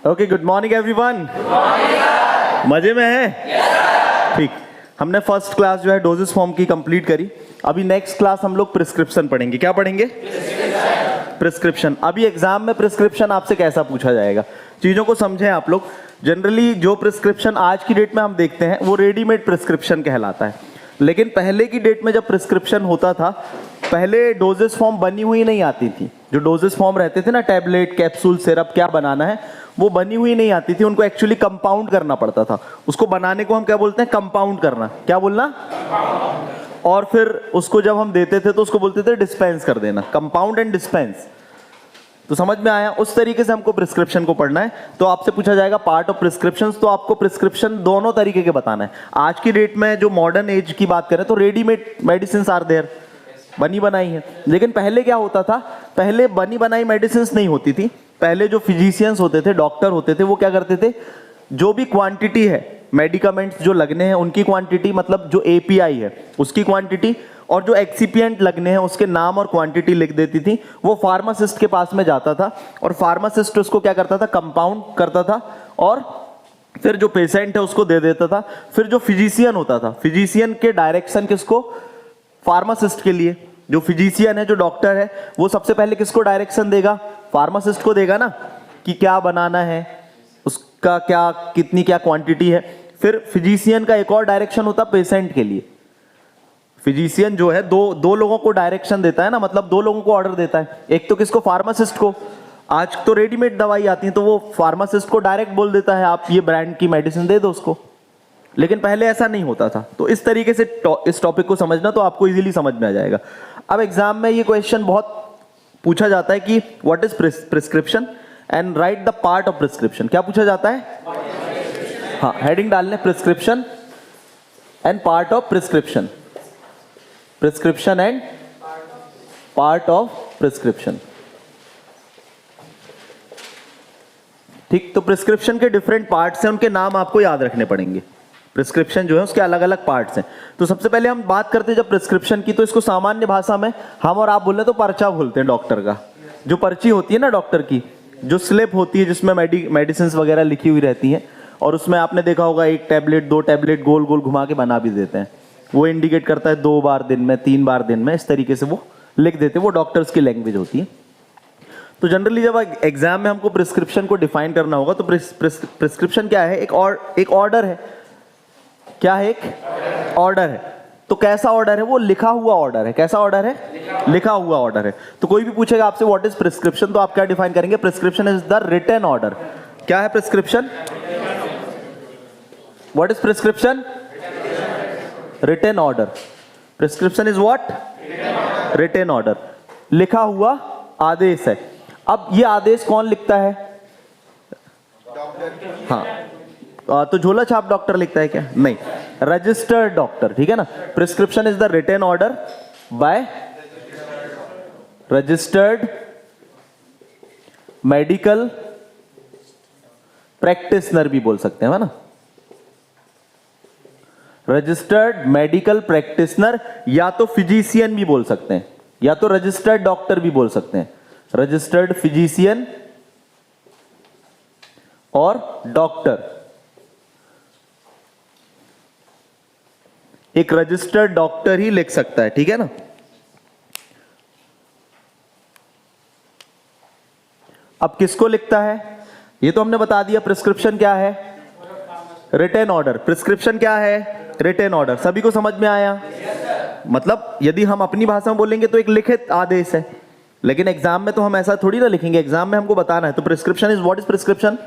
Okay, good morning everyone. मजे में है? ठीक। हमने फर्स्ट क्लास जो है डोजेस फॉर्म की कंप्लीट करी। अभी नेक्स्ट क्लास हम लोग प्रिस्क्रिप्शन पढ़ेंगे। क्या पढ़ेंगे? प्रिस्क्रिप्शन। अभी एग्जाम में प्रिस्क्रिप्शन आपसे कैसा पूछा जाएगा, चीजों को समझें आप लोग। जनरली जो प्रिस्क्रिप्शन आज की डेट में हम देखते हैं वो रेडीमेड प्रिस्क्रिप्शन कहलाता है, लेकिन पहले की डेट में जब प्रिस्क्रिप्शन होता था, पहले डोजेस फॉर्म बनी हुई नहीं आती थी। जो डोजेस फॉर्म रहते थे ना, टैबलेट, कैप्सूल, सिरप, क्या बनाना है, वो बनी हुई नहीं आती थी। उनको एक्चुअली कंपाउंड करना पड़ता था। उसको बनाने को हम क्या बोलते हैं? कंपाउंड करना। क्या बोलना? और फिर उसको जब हम देते थे तो उसको बोलते थे डिस्पेंस कर देना। Compound and dispense. तो समझ में आया? उस तरीके से हमको प्रिस्क्रिप्शन को पढ़ना है। तो आपसे पूछा जाएगा पार्ट ऑफ प्रिस्क्रिप्शन, तो आपको प्रिस्क्रिप्शन दोनों तरीके के बताना है। आज की डेट में जो मॉडर्न एज की बात करें तो रेडीमेड मेडिसिन आर देयर, बनी बनाई है। लेकिन पहले क्या होता था? पहले बनी बनाई मेडिसिन नहीं होती थी। पहले जो फिजिशियंस होते थे, डॉक्टर होते थे, वो क्या करते थे, जो भी क्वांटिटी है मेडिकामेंट्स जो लगने हैं उनकी क्वांटिटी, मतलब जो एपीआई है उसकी क्वांटिटी, और जो एक्सिपिएंट लगने हैं उसके नाम और क्वांटिटी लिख देती थी। वो फार्मासिस्ट के पास में जाता था और फार्मासिस्ट उसको क्या करता था? कंपाउंड करता था और फिर जो पेशेंट है उसको दे देता था। फिर जो फिजिशियन होता था, फिजिशियन के डायरेक्शन किसको? फार्मासिस्ट के लिए। जो फिजिशियन है, जो डॉक्टर है, वो सबसे पहले किसको डायरेक्शन देगा? फार्मासिस्ट को देगा ना, कि क्या बनाना है, उसका क्या, कितनी क्या क्वांटिटी है। फिर फिजिशियन का एक और डायरेक्शन होता पेशेंट के लिए। फिजिशियन जो है दो लोगों को डायरेक्शन देता है ना, मतलब दो लोगों को ऑर्डर देता है। एक तो किसको? फार्मासिस्ट को। आज तो रेडीमेड दवाई आती है तो वो फार्मासिस्ट को डायरेक्ट बोल देता है आप ये ब्रांड की मेडिसिन दे दो उसको। लेकिन पहले ऐसा नहीं होता था। तो इस तरीके से इस टॉपिक को समझना तो आपको इजीली समझ में आ जाएगा। अब एग्जाम में ये क्वेश्चन बहुत पूछा जाता है कि what is prescription and right the part of prescription. क्या पूछा जाता है? हाँ, हेडिंग डालने, prescription and part of prescription. Prescription and part of prescription. ठीक। तो प्रिस्क्रिप्शन के डिफरेंट पार्ट्स हैं, उनके नाम आपको याद रखने पड़ेंगे। प्रिस्क्रिप्शन जो है उसके अलग अलग पार्ट्स हैं। तो सबसे पहले हम बात करते हैं जब प्रिस्क्रिप्शन की, तो इसको सामान्य भाषा में हम और आप बोले तो पर्चा बोलते हैं डॉक्टर का। जो पर्ची होती है ना डॉक्टर की, जो स्लिप होती है जिसमें मेडिसिन वगैरह लिखी हुई रहती है, और उसमें आपने देखा होगा 1 टैबलेट 2 टैबलेट गोल गोल घुमा के बना भी देते हैं। वो इंडिकेट करता है 2 बार दिन में, 3 बार दिन में, इस तरीके से वो लिख देते हैं। वो डॉक्टर्स की लैंग्वेज होती है। तो जनरली जब एग्जाम में हमको प्रिस्क्रिप्शन को डिफाइन करना होगा तो प्रिस्क्रिप्शन क्या है? एक ऑर्डर है। क्या है? एक ऑर्डर है। तो कैसा ऑर्डर है? वो लिखा हुआ ऑर्डर है। कैसा ऑर्डर है? लिखा हुआ ऑर्डर है। तो कोई भी पूछेगा आपसे व्हाट इज प्रिस्क्रिप्शन, तो आप क्या डिफाइन करेंगे? Prescription is the written order. क्या है prescription? What is prescription? Written order. Prescription is what? Written order. लिखा हुआ आदेश है। अब ये आदेश कौन लिखता है? हाँ, तो झोला छाप डॉक्टर लिखता है क्या? नहीं, रजिस्टर्ड डॉक्टर। ठीक है ना? Prescription is the written order by registered medical practitioner भी बोल सकते हैं, है ना? रजिस्टर्ड मेडिकल प्रैक्टिशनर, या तो फिजिशियन भी बोल सकते हैं, या तो रजिस्टर्ड डॉक्टर भी बोल सकते हैं। रजिस्टर्ड फिजिशियन और डॉक्टर। एक रजिस्टर्ड डॉक्टर ही लिख सकता है। ठीक है ना? अब किसको लिखता है ये तो हमने बता दिया। प्रिस्क्रिप्शन क्या है? Written order. प्रिस्क्रिप्शन क्या है? Written order. सभी को समझ में आया? मतलब यदि हम अपनी भाषा में बोलेंगे तो एक लिखित आदेश है, लेकिन एग्जाम में तो हम ऐसा थोड़ी ना लिखेंगे। एग्जाम में हमको बताना है। तो prescription is what is prescription?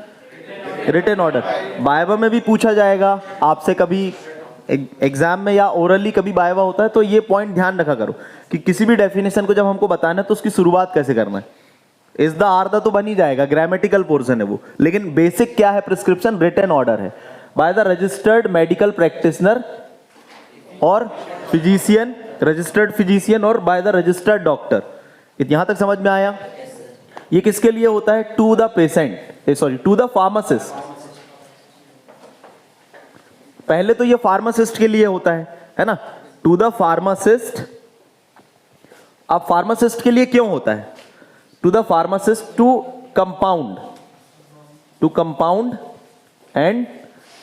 Written order. Viva में भी पूछा जाएगा आपसे, कभी एग्जाम में या ओरली कभी वाइवा होता है, तो ये पॉइंट ध्यान रखा करो कि किसी भी डेफिनेशन को जब हमको बताना है तो उसकी शुरुआत कैसे करना है। इज द आर द तो बन ही जाएगा, ग्रामेटिकल पोर्शन है वो, लेकिन बेसिक क्या है? प्रिस्क्रिप्शन रिटन ऑर्डर है bye the registered medical practitioner और फिजिशियन, रजिस्टर्ड फिजिशियन और बाय द रजिस्टर्ड डॉक्टर। यहां तक समझ में आया? ये किसके लिए होता है? To the patient, sorry to the pharmacist. पहले तो ये फार्मासिस्ट के लिए होता है ना? To the pharmacist. अब फार्मासिस्ट के लिए क्यों होता है? To the pharmacist to compound to compound and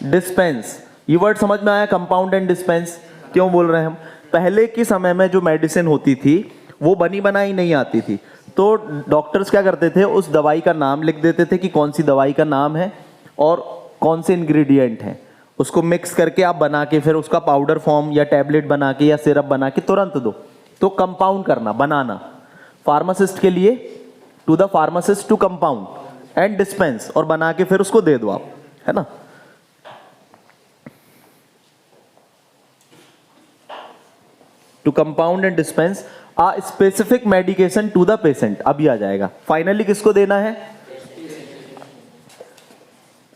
dispense. ये वर्ड समझ में आया, कंपाउंड एंड डिस्पेंस क्यों बोल रहे हैं हम? पहले के समय में जो मेडिसिन होती थी वो बनी बनाई नहीं आती थी, तो डॉक्टर्स क्या करते थे, उस दवाई का नाम लिख देते थे कि कौन सी दवाई का नाम है और कौन से इंग्रेडिएंट हैं, उसको मिक्स करके आप बना के फिर उसका पाउडर फॉर्म या टैबलेट बना के या सिरप बना के तुरंत दो। तो कंपाउंड करना, बनाना, फार्मासिस्ट के लिए to the pharmacist to compound and dispense, और बना के फिर उसको दे दो आप, है ना। To compound and dispense a specific medication to the patient, अभी आ जाएगा। फाइनली किसको देना है?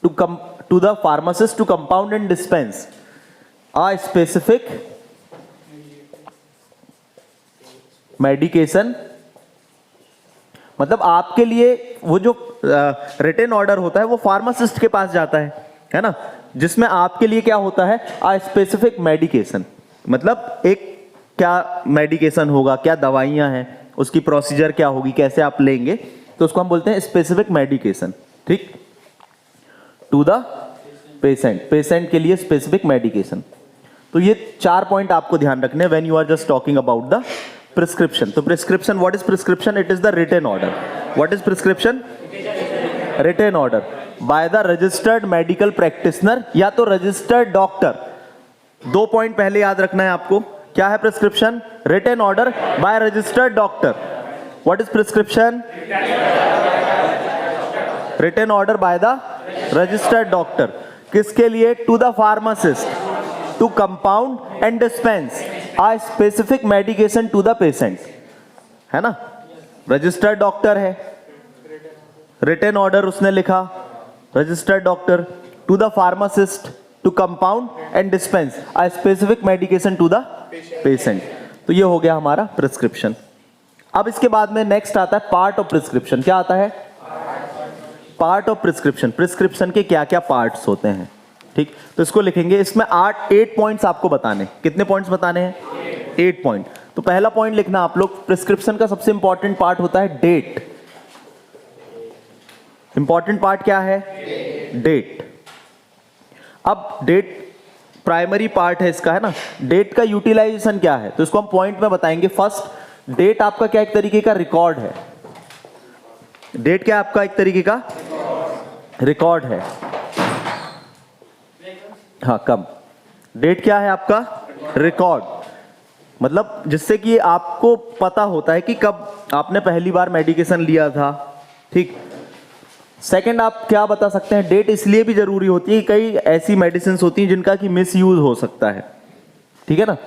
To the pharmacist to compound and dispense a specific medication, मतलब आपके लिए वो जो रिटन ऑर्डर होता है वो फार्मासिस्ट के पास जाता है ना, जिसमें आपके लिए क्या होता है, आ स्पेसिफिक मेडिकेशन, मतलब एक क्या मेडिकेशन होगा, क्या दवाइयां हैं, उसकी प्रोसीजर क्या होगी, कैसे आप लेंगे, तो उसको हम बोलते हैं स्पेसिफिक मेडिकेशन। ठीक, टू द पेशेंट, पेशेंट के लिए स्पेसिफिक मेडिकेशन। तो ये 4 पॉइंट आपको ध्यान रखने when you are just talking about the prescription. तो prescription, what is prescription? It is the written order. What is prescription? Written order by the registered medical practitioner या तो रजिस्टर्ड डॉक्टर। 2 पॉइंट पहले याद रखना है आपको। क्या है prescription? Written order by registered doctor. What is prescription? Written order by the registered doctor. किसके लिए? To the pharmacist to compound and dispense a specific medication to the patient, है ना। रजिस्टर्ड डॉक्टर है, रिटन ऑर्डर उसने लिखा, registered doctor to the pharmacist to compound and dispense a specific medication to the patient. तो ये हो गया हमारा प्रिस्क्रिप्शन। अब इसके बाद में नेक्स्ट आता है पार्ट ऑफ प्रिस्क्रिप्शन। क्या आता है? Part of prescription. प्रिस्क्रिप्शन के क्या क्या पार्ट्स होते हैं, ठीक, तो इसको लिखेंगे। इसमें 8 पॉइंट्स आपको बताने। कितने पॉइंट्स बताने हैं? 8 पॉइंट। तो पहला पॉइंट लिखना आप लोग, प्रिस्क्रिप्शन का सबसे इंपॉर्टेंट पार्ट होता है डेट। इंपॉर्टेंट पार्ट क्या है? डेट। अब डेट प्राइमरी पार्ट है इसका, है ना। डेट का यूटिलाइजेशन क्या है, तो इसको हम पॉइंट में बताएंगे। फर्स्ट, डेट आपका क्या एक तरीके का रिकॉर्ड है। डेट क्या आपका एक तरीके का रिकॉर्ड है। हाँ, कम। डेट क्या है आपका? रिकॉर्ड, मतलब जिससे कि आपको पता होता है कि कब आपने पहली बार मेडिकेशन लिया था, ठीक। सेकंड, आप क्या बता सकते हैं? डेट इसलिए भी जरूरी होती है, कई ऐसी मेडिसिन होती हैं जिनका कि मिस यूज हो सकता है, ठीक है ना।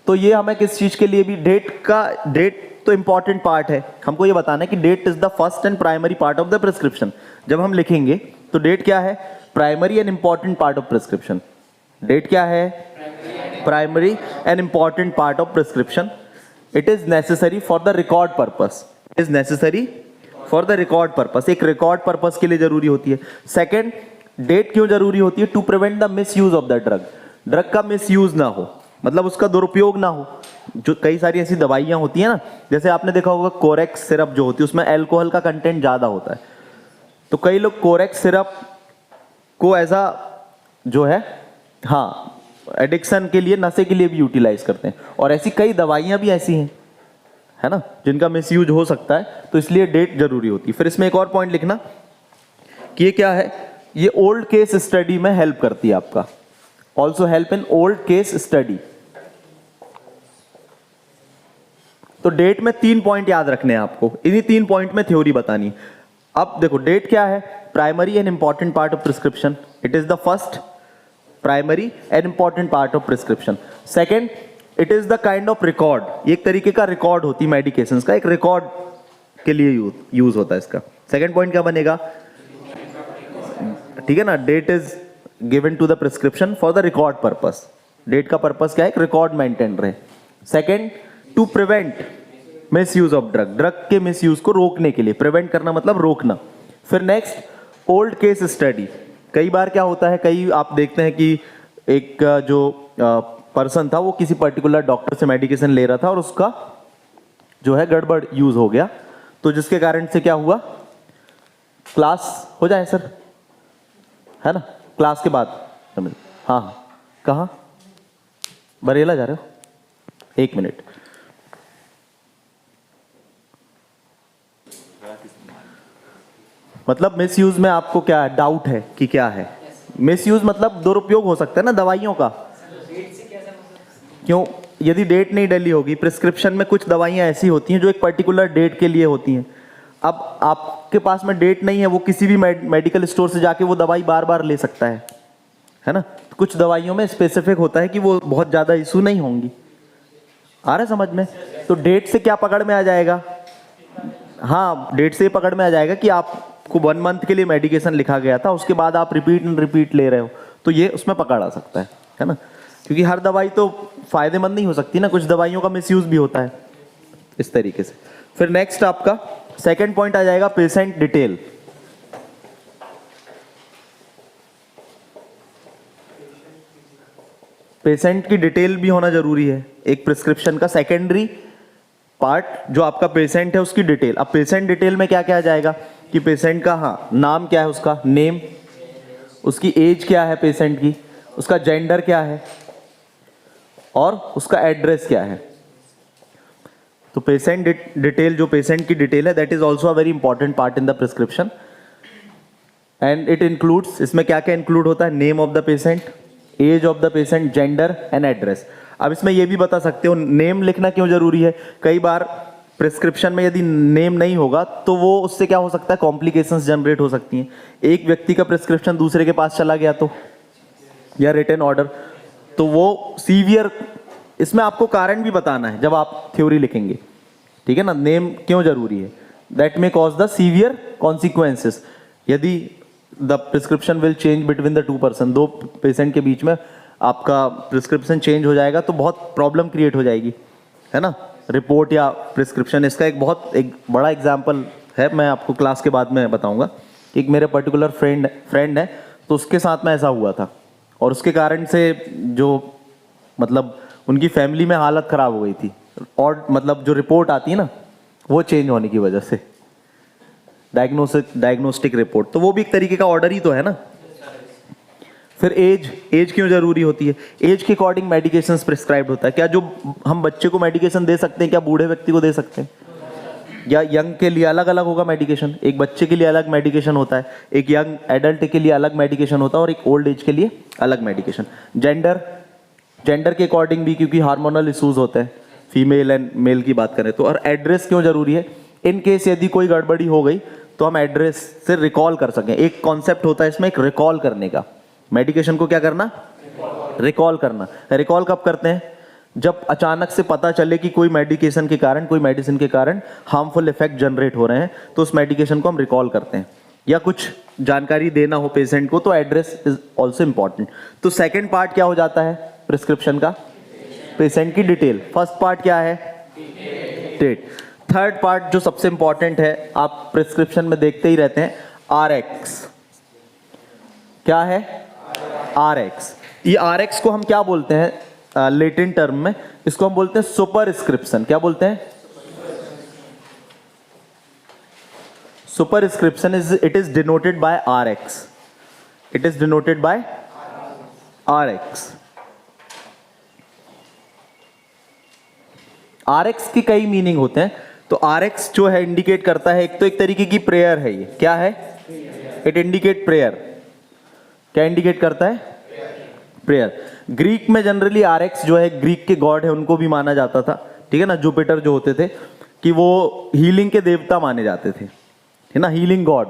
तो ये हमें किस चीज के लिए भी डेट तो इंपॉर्टेंट पार्ट है। हमको ये बताना है कि date is the first and primary part of the prescription. जब हम लिखेंगे तो डेट क्या है? Primary and important part of prescription. Date क्या है? Primary and important part of prescription. It is necessary for the record purpose. Is necessary for the record purpose, एक record purpose के लिए जरूरी होती है। सेकेंड, डेट क्यों जरूरी होती है? To prevent the misuse of the drug. Drug का मिस यूज ना हो, मतलब उसका दुरुपयोग ना हो। जो कई सारी ऐसी दवाइयां होती है ना, जैसे आपने देखा होगा कोरेक्स सिरप जो होती है उसमें अल्कोहल का कंटेंट ज्यादा होता है, तो कई लोग कोरेक्स सिरप को एज अ जो है, हाँ, एडिक्शन के लिए, नशे के लिए भी यूटिलाइज करते हैं। और ऐसी कई दवाइयां भी ऐसी हैं, है ना, जिनका मिस यूज हो सकता है, तो इसलिए डेट जरूरी होती है। फिर इसमें एक और पॉइंट लिखना कि ये क्या है, ये ओल्ड केस स्टडी में हेल्प करती है आपका। Also help in old case study. तो डेट में 3 पॉइंट याद रखने हैं आपको, इन्हीं 3 पॉइंट में थ्योरी बतानी। अब देखो, डेट क्या है? Primary and important part of prescription. It is the first primary and important part of prescription. Second, it is the kind of record. एक तरीके का रिकॉर्ड होती है मेडिकेशंस का, एक रिकॉर्ड के लिए यूज होता है इसका। सेकेंड पॉइंट क्या बनेगा? ठीक है ना, date is given to the prescription for the record purpose. Date का पर्पस क्या है? एक रिकॉर्ड मेंटेन रहे। Second, to prevent misuse of drug. Drug के मिस यूज को रोकने के लिए, प्रिवेंट करना मतलब रोकना। फिर नेक्स्ट, ओल्ड केस स्टडी। कई बार क्या होता है, कई आप देखते हैं कि एक जो पर्सन था वो किसी पर्टिकुलर डॉक्टर से मेडिकेशन ले रहा था और उसका जो है गड़बड़ यूज हो गया, तो जिसके कारण से क्या हुआ, क्लास हो जाए सर, है ना, क्लास के बाद। हाँ हाँ, कहाँ बरेला जा रहे हो? 1 मिनट। मतलब मिसयूज में आपको क्या डाउट है कि क्या है? मिसयूज मतलब दुरुपयोग हो सकता है ना दवाइयों का। क्यों? यदि डेट नहीं डली होगी, प्रिस्क्रिप्शन में कुछ दवाइयाँ ऐसी होती हैं जो एक पर्टिकुलर डेट के लिए होती हैं। अब आपके पास में डेट नहीं है, वो किसी भी मेडिकल स्टोर से जाके वो दवाई बार बार ले सकता है ना। कुछ दवाइयों में स्पेसिफिक होता है कि वो बहुत ज़्यादा इशू नहीं होंगी। आ रहा है समझ में? तो डेट से क्या पकड़ में आ जाएगा? हाँ, डेट से पकड़ में आ जाएगा कि आपको 1 मंथ के लिए मेडिकेशन लिखा गया था, उसके बाद आप रिपीट ले रहे हो, तो ये उसमें पकड़ आ सकता है ना। क्योंकि हर दवाई तो फायदेमंद नहीं हो सकती ना, कुछ दवाइयों का मिसयूज भी होता है इस तरीके से। फिर नेक्स्ट आपका सेकंड पॉइंट आ जाएगा पेशेंट डिटेल। पेशेंट की डिटेल भी होना जरूरी है। एक प्रिस्क्रिप्शन का सेकेंडरी पार्ट जो आपका पेशेंट है उसकी डिटेल। अब पेशेंट डिटेल में क्या क्या आ जाएगा कि पेशेंट का हाँ नाम क्या है, उसका नेम, उसकी एज क्या है पेशेंट की, उसका जेंडर क्या है और उसका एड्रेस क्या है। तो पेशेंट डिटेल, जो पेशेंट की डिटेल है, that is also a very important part in the prescription and it includes, इसमें क्या क्या इंक्लूड होता है? Name of the patient, age of the patient, gender and address. अब इसमें ये भी बता सकते हो नेम लिखना क्यों जरूरी है। कई बार प्रिस्क्रिप्शन में यदि नेम नहीं होगा तो वो उससे क्या हो सकता है, कॉम्प्लिकेशंस जनरेट हो सकती हैं। एक व्यक्ति का प्रिस्क्रिप्शन दूसरे के पास चला गया तो, या रिटन ऑर्डर, तो वो सीवियर, इसमें आपको कारण भी बताना है जब आप थ्योरी लिखेंगे, ठीक है ना। नेम क्यों जरूरी है? That may cause the severe consequences. यदि the prescription will change between the 2 person, 2 patient के बीच में आपका प्रिस्क्रिप्शन चेंज हो जाएगा तो बहुत प्रॉब्लम क्रिएट हो जाएगी, है ना। रिपोर्ट या प्रिस्क्रिप्शन, इसका एक बड़ा एग्जाम्पल है, मैं आपको क्लास के बाद में बताऊंगा। एक मेरे पर्टिकुलर फ्रेंड है, तो उसके साथ में ऐसा हुआ था और उसके कारण से जो मतलब उनकी फैमिली में हालत खराब हो गई थी, और मतलब जो रिपोर्ट आती है ना वो चेंज होने की वजह से, डायग्नोस्टिक रिपोर्ट, तो वो भी एक तरीके का ऑर्डर ही तो है ना। फिर एज क्यों जरूरी होती है? एज के अकॉर्डिंग मेडिकेशन प्रिस्क्राइब होता है। क्या जो हम बच्चे को मेडिकेशन दे सकते हैं, क्या बूढ़े व्यक्ति को दे सकते हैं? या यंग के लिए अलग अलग होगा मेडिकेशन? एक बच्चे के लिए अलग मेडिकेशन होता है, एक यंग एडल्ट के लिए अलग मेडिकेशन होता है, और एक ओल्ड एज के लिए अलग मेडिकेशन। जेंडर के अकॉर्डिंग भी, क्योंकि हार्मोनल इश्यूज होते हैं, फीमेल एंड मेल की बात करें तो। और एड्रेस क्यों जरूरी है? इन केस यदि कोई गड़बड़ी हो गई तो हम एड्रेस से रिकॉल कर सकें। एक कॉन्सेप्ट होता है इसमें, एक रिकॉल करने का। मेडिकेशन को क्या करना? रिकॉल करना। रिकॉल कब करते हैं? जब अचानक से पता चले कि कोई मेडिकेशन के कारण, कोई मेडिसिन के कारण हार्मफुल इफेक्ट जनरेट हो रहे हैं, तो उस मेडिकेशन को हम रिकॉल करते हैं। या कुछ जानकारी देना हो पेशेंट को, तो एड्रेस इज ऑल्सो इंपॉर्टेंट। तो सेकेंड पार्ट क्या हो जाता है प्रिस्क्रिप्शन का? पेशेंट की डिटेल। फर्स्ट पार्ट क्या है? डेट। थर्ड पार्ट जो सबसे इंपॉर्टेंट है, आप प्रिस्क्रिप्शन में देखते ही रहते हैं, RX। क्या है? RX। ये RX को हम क्या बोलते हैं लेटिन टर्म में? इसको हम बोलते हैं सुपरस्क्रिप्शन। क्या बोलते हैं? Superscription it is denoted by RX। It is denoted by RX। RX की कई मीनिंग होते हैं। तो RX जो है इंडिकेट करता है, एक तो एक तरीके की प्रेयर है। ये क्या है? It indicate prayer. क्या इंडिकेट करता है? प्रेयर। ग्रीक में जनरली RX जो है, ग्रीक के गॉड है, उनको भी माना जाता था, ठीक है ना। जुपिटर जो होते थे कि वो हीलिंग के देवता माने जाते थे, है ना, हीलिंग गॉड,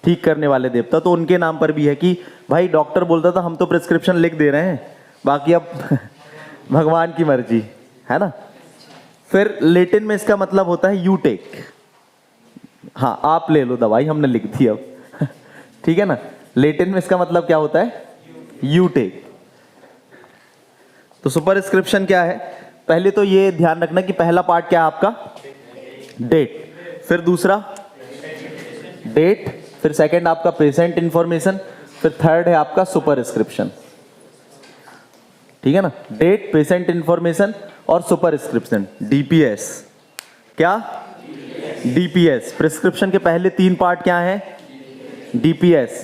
ठीक करने वाले देवता। तो उनके नाम पर भी है कि भाई डॉक्टर बोलता था हम तो प्रिस्क्रिप्शन लिख दे रहे हैं, बाकी अब भगवान की मर्जी, है ना। फिर लेटिन में इसका मतलब होता है यू टेक। हाँ, आप ले लो दवाई, हमने लिख दी अब ठीक है ना। लेटिन में इसका मतलब क्या होता है? You take. तो सुपरस्क्रिप्शन क्या है? पहले तो ये ध्यान रखना कि पहला पार्ट क्या है आपका? डेट। फिर दूसरा डेट, फिर सेकंड आपका पेशेंट इंफॉर्मेशन, फिर थर्ड है आपका सुपरस्क्रिप्शन, ठीक है ना। डेट, पेशेंट इंफॉर्मेशन और सुपरस्क्रिप्शन, DPS। क्या? DPS। प्रिस्क्रिप्शन के पहले 3 पार्ट क्या हैं? DPS।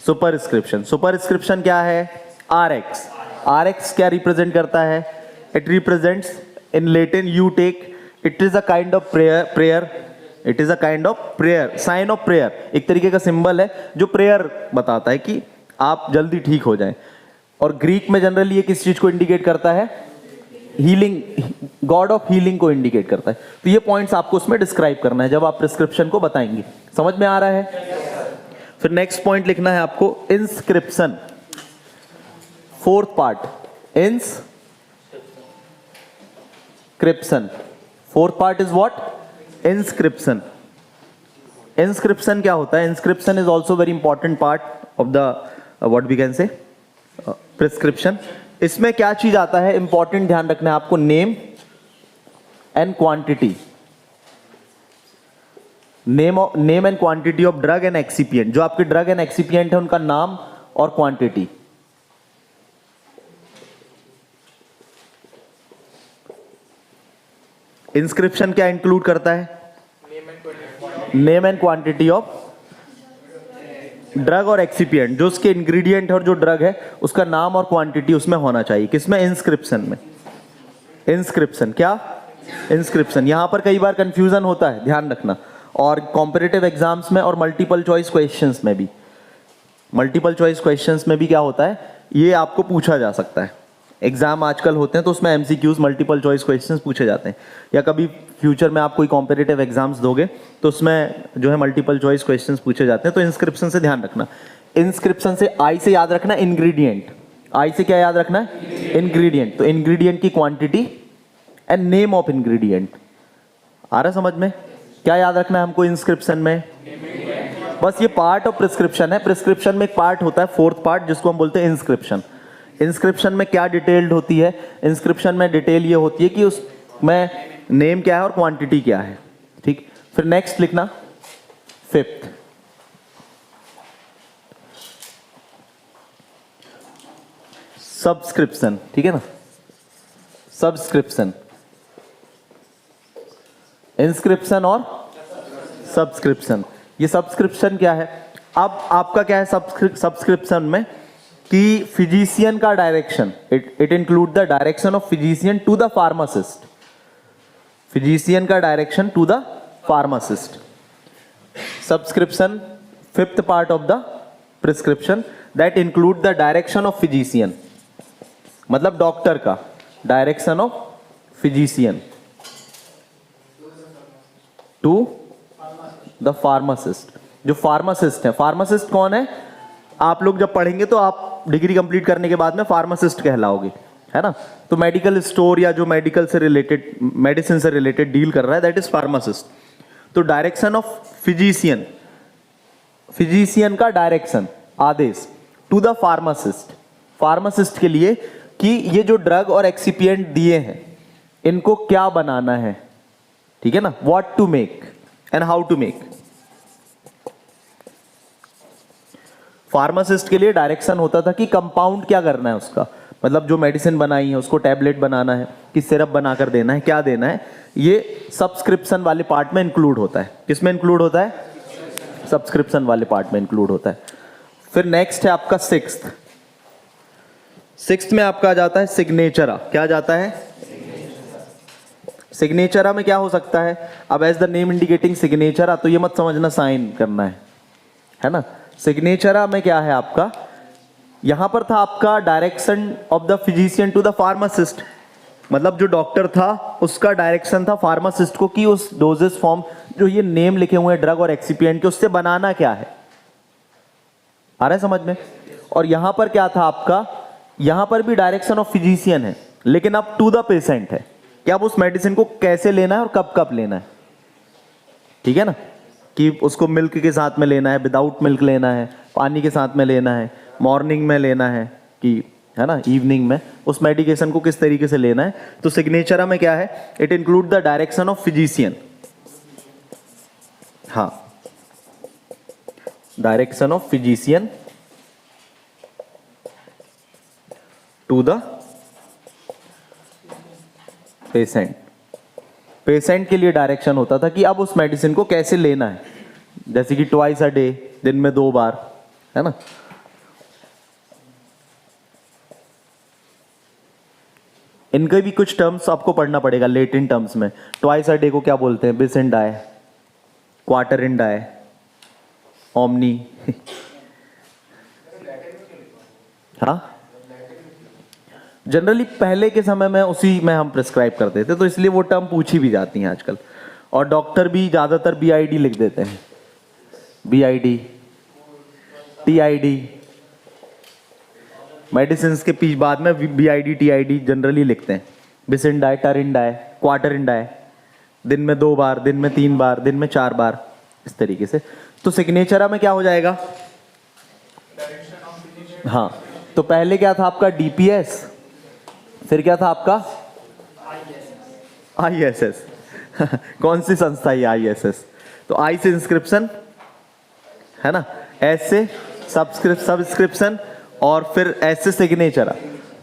सुपरस्क्रिप्शन। सुपरस्क्रिप्शन क्या है? RX। RX क्या रिप्रेजेंट करता है? It represents in Latin you take, it is a kind of prayer, it is a kind of prayer, sign of prayer, एक तरीके का सिंबल है जो प्रेयर बताता है कि आप जल्दी ठीक हो जाएं। और ग्रीक में जनरली ये किस चीज को इंडिकेट करता है? हीलिंग, गॉड ऑफ हीलिंग को इंडिकेट करता है। तो ये पॉइंट्स आपको उसमें डिस्क्राइब करना है जब आप प्रिस्क्रिप्शन को बताएंगे। समझ में आ रहा है? फिर नेक्स्ट पॉइंट लिखना है आपको inscription, fourth part, inscription. Fourth part is what? Inscription. Inscription क्या होता है? Inscription is also very important part of the what we can say prescription. इसमें क्या चीज आता है इंपॉर्टेंट, ध्यान रखना है आपको, name and quantity, name and quantity of drug and excipient. जो आपके ड्रग एंड एक्सिपिएंट है उनका नाम और क्वांटिटी। इंस्क्रिप्शन क्या इंक्लूड करता है? Name and quantity of drug और एक्सिपिएंट, जो उसके इंग्रेडिएंट है और जो ड्रग है उसका नाम और क्वांटिटी उसमें होना चाहिए। किसमें? इंस्क्रिप्शन में। इंस्क्रिप्शन क्या? इंस्क्रिप्शन। यहां पर कई बार कंफ्यूजन होता है, ध्यान रखना, और कॉम्पिटिटिव एग्जाम्स में और मल्टीपल चॉइस क्वेश्चंस में भी, मल्टीपल चॉइस क्वेश्चंस में भी क्या होता है, ये आपको पूछा जा सकता है। एग्जाम आजकल होते हैं तो उसमें एमसीक्यूज, मल्टीपल चॉइस क्वेश्चंस पूछे जाते हैं, या कभी फ्यूचर में आप कोई कॉम्पिटिटिव एग्जाम्स दोगे तो उसमें जो है मल्टीपल चॉइस क्वेश्चंस पूछे जाते हैं। तो इंस्क्रिप्शन से ध्यान रखना, इंस्क्रिप्शन से आई से याद रखना इंग्रेडिएंट, आई से क्या याद रखना है? इंग्रेडिएंट। तो इंग्रेडिएंट की quantity and name of ingredient. आ रहा समझ में? क्या याद रखना है हमको इंस्क्रिप्शन में? बस ये पार्ट ऑफ प्रिस्क्रिप्शन है। प्रिस्क्रिप्शन में एक पार्ट होता है, फोर्थ पार्ट, जिसको हम बोलते हैं इंस्क्रिप्शन। इंस्क्रिप्शन में क्या डिटेल्ड होती है? इंस्क्रिप्शन में डिटेल ये होती है कि उसमें नेम क्या है और क्वांटिटी क्या है। ठीक। फिर नेक्स्ट लिखना फिफ्थ, सब्सक्रिप्शन। ठीक है ना? सब्सक्रिप्शन, इंस्क्रिप्शन और सब्सक्रिप्शन। ये सब्सक्रिप्शन क्या है? अब आपका क्या है सब्सक्रिप्शन में कि फिजिशियन का direction, it include the direction of physician to the pharmacist, physician का direction to the pharmacist. Subscription fifth part of the prescription that include the direction of physician, मतलब डॉक्टर का direction of physician to the pharmacist. जो pharmacist है, pharmacist कौन है? आप लोग जब पढ़ेंगे तो आप डिग्री कंप्लीट करने के बाद में फार्मासिस्ट कहलाओगे, है ना? तो मेडिकल स्टोर या जो मेडिकल से रिलेटेड, मेडिसिन से रिलेटेड डील कर रहा है, दैट इज फार्मासिस्ट। तो डायरेक्शन ऑफ फिजिशियन, फिजिशियन का डायरेक्शन, आदेश, टू द फार्मासिस्ट, फार्मासिस्ट के लिए कि ये जो ड्रग और एक्सिपिएंट दिए हैं इनको क्या बनाना है। ठीक है ना? What to make and how to make. Pharmacist के लिए डायरेक्शन होता था कि कंपाउंड क्या करना है उसका, मतलब जो मेडिसिन बनाई है उसको टैबलेट बनाना है कि सिरप बनाकर देना है, क्या देना है, ये सब्सक्रिप्शन वाले पार्ट में इंक्लूड होता है। किस में इंक्लूड होता है? सब्सक्रिप्शन वाले पार्ट में इंक्लूड होता है। फिर नेक्स्ट है आपका सिक्स्थ। सिक्स्थ में आपका आ जाता है सिग्नेचरा। क्या जाता है? सिग्नेचरा में क्या हो सकता है? अब as the name indicating signatura, तो ये मत समझना साइन करना है ना? सिग्नेचरा में क्या है आपका? यहां पर था आपका direction of the physician to the pharmacist, मतलब जो डॉक्टर था उसका डायरेक्शन था फार्मासिस्ट को कि उस डोजेस फॉर्म, जो ये नेम लिखे हुए हैं ड्रग और एक्सिपिएंट के, उससे बनाना क्या है। आ रहा है समझ में? और यहां पर क्या था आपका? यहां पर भी डायरेक्शन ऑफ फिजिशियन है, लेकिन अब टू द पेशेंट है कि अब उस मेडिसिन को कैसे लेना है और कब कब लेना है। ठीक है ना? कि उसको मिल्क के साथ में लेना है, विदाउट मिल्क लेना है, पानी के साथ में लेना है, मॉर्निंग में लेना है कि, है ना, इवनिंग में, उस मेडिकेशन को किस तरीके से लेना है। तो सिग्नेचरा में क्या है? It include the direction of physician, हाँ, direction of physician to the patient. Patient के लिए डायरेक्शन होता था कि अब उस मेडिसिन को कैसे लेना है, जैसे कि ट्वाइस अ डे, दिन में 2 बार, है ना, इनके भी कुछ टर्म्स आपको पढ़ना पड़ेगा लेटिन टर्म्स में। ट्वाइस अ डे को क्या बोलते हैं? बिस इन डाई, क्वार्टर इन डाई, ओमनी। हाँ, जनरली पहले के समय में उसी में हम प्रिस्क्राइब करते थे, तो इसलिए वो टर्म पूछी भी जाती हैं आजकल। और डॉक्टर भी ज़्यादातर BID लिख देते हैं, BID, TID। मेडिसिन के पीछे बाद में BID TID जनरली लिखते हैं। बिस इन डाई, टर इन डाई, क्वार्टर इन डाई, दिन में 2 बार, दिन में 3 बार, दिन में 4 बार, इस तरीके से। तो सिग्नेचरा में क्या हो जाएगा? हाँ, तो पहले क्या था आपका? DPS, फिर क्या था आपका? ISS। कौन सी संस्था है ISS? तो I से इंस्क्रिप्शन है ना, S से सब्सक्रिप्शन, और फिर S से सिग्नेचर।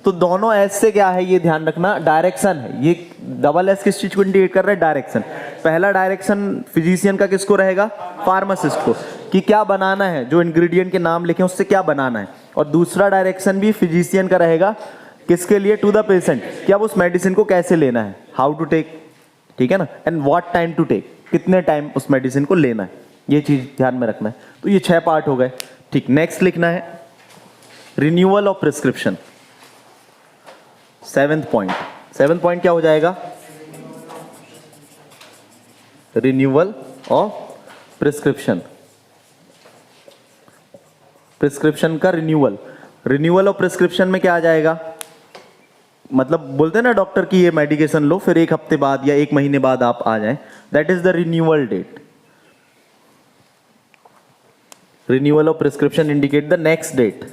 तो दोनों S से क्या है ये ध्यान रखना, डायरेक्शन है। ये डबल S किस चीज को इंडिकेट कर रहा है? डायरेक्शन। पहला डायरेक्शन फिजिशियन का किसको रहेगा? फार्मासिस्ट को, कि क्या बनाना है, जो इंग्रेडिएंट के नाम लिखे उससे क्या बनाना है। और दूसरा डायरेक्शन भी फिजिशियन का रहेगा, किसके लिए? टू द पेशेंट, कि अब उस मेडिसिन को कैसे लेना है, हाउ टू टेक, ठीक है ना, and what time to take, कितने टाइम उस मेडिसिन को लेना है, ये चीज ध्यान में रखना है। तो ये 6 पार्ट हो गए। ठीक, नेक्स्ट लिखना है renewal of prescription. 7th point. 7th point क्या हो जाएगा? Renewal of prescription. प्रिस्क्रिप्शन का रिन्यूअल। रिन्यूअल ऑफ प्रिस्क्रिप्शन में क्या आ जाएगा? मतलब बोलते हैं ना डॉक्टर की ये मेडिकेशन लो, फिर 1 हफ्ते बाद या 1 महीने बाद आप आ जाएं, that is the renewal date. Renewal of prescription indicate the next date.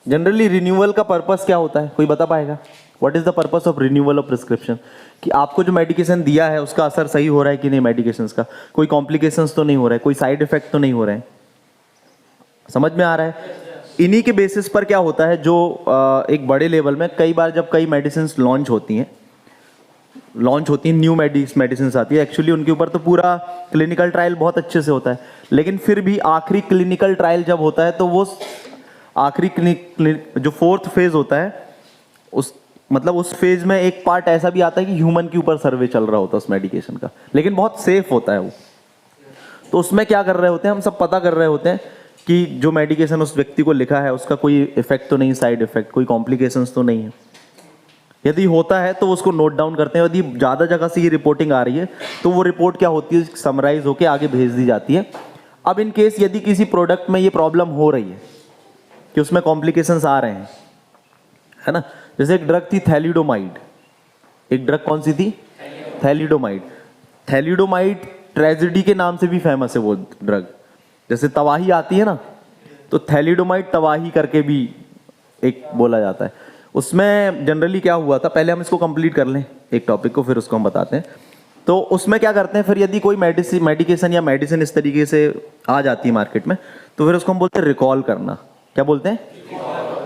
Generally renewal का पर्पस क्या होता है, कोई बता पाएगा? What is the purpose of renewal of prescription? कि आपको जो मेडिकेशन दिया है उसका असर सही हो रहा है कि नहीं, मेडिकेशंस का कोई कॉम्प्लिकेशंस तो नहीं हो रहा है, कोई साइड इफेक्ट तो नहीं हो रहे हैं। समझ में आ रहा है? इन्हीं के बेसिस पर क्या होता है, जो एक बड़े लेवल में कई बार जब कई मेडिसिन लॉन्च होती हैं, न्यू मेडिसिन आती है, एक्चुअली उनके ऊपर तो पूरा क्लिनिकल ट्रायल बहुत अच्छे से होता है, लेकिन फिर भी आखिरी क्लिनिकल ट्रायल जब होता है तो वो आखिरी जो 4th फेज होता है, उस फेज में एक पार्ट ऐसा भी आता है कि ह्यूमन के ऊपर सर्वे चल रहा होता है उस मेडिकेशन का, लेकिन बहुत सेफ होता है वो। तो उसमें क्या कर रहे होते हैं, हम सब पता कर रहे होते हैं कि जो मेडिकेशन उस व्यक्ति को लिखा है उसका कोई इफेक्ट तो नहीं, साइड इफेक्ट, कोई कॉम्प्लिकेशंस तो नहीं है। यदि होता है तो उसको नोट डाउन करते हैं। यदि ज़्यादा जगह से ये रिपोर्टिंग आ रही है तो वो रिपोर्ट क्या होती है, समराइज होकर आगे भेज दी जाती है। अब इन केस यदि किसी प्रोडक्ट में ये प्रॉब्लम हो रही है कि उसमें कॉम्प्लिकेशंस आ रहे हैं, है ना, जैसे एक ड्रग थी थैलिडोमाइड। एक ड्रग कौन सी थी? थैलिडोमाइड। थैलिडोमाइड ट्रेजेडी के नाम से भी फेमस है वो ड्रग। जैसे तबाही आती है ना, तो थैलिडोमाइड तबाही करके भी एक बोला जाता है। उसमें जनरली क्या हुआ था, पहले हम इसको कंप्लीट कर लें एक टॉपिक को, फिर उसको हम बताते हैं। तो उसमें क्या करते हैं, फिर यदि कोई मेडिकेशन या मेडिसिन इस तरीके से आ जाती है मार्केट में, तो फिर उसको हम बोलते हैं रिकॉल करना। क्या बोलते हैं?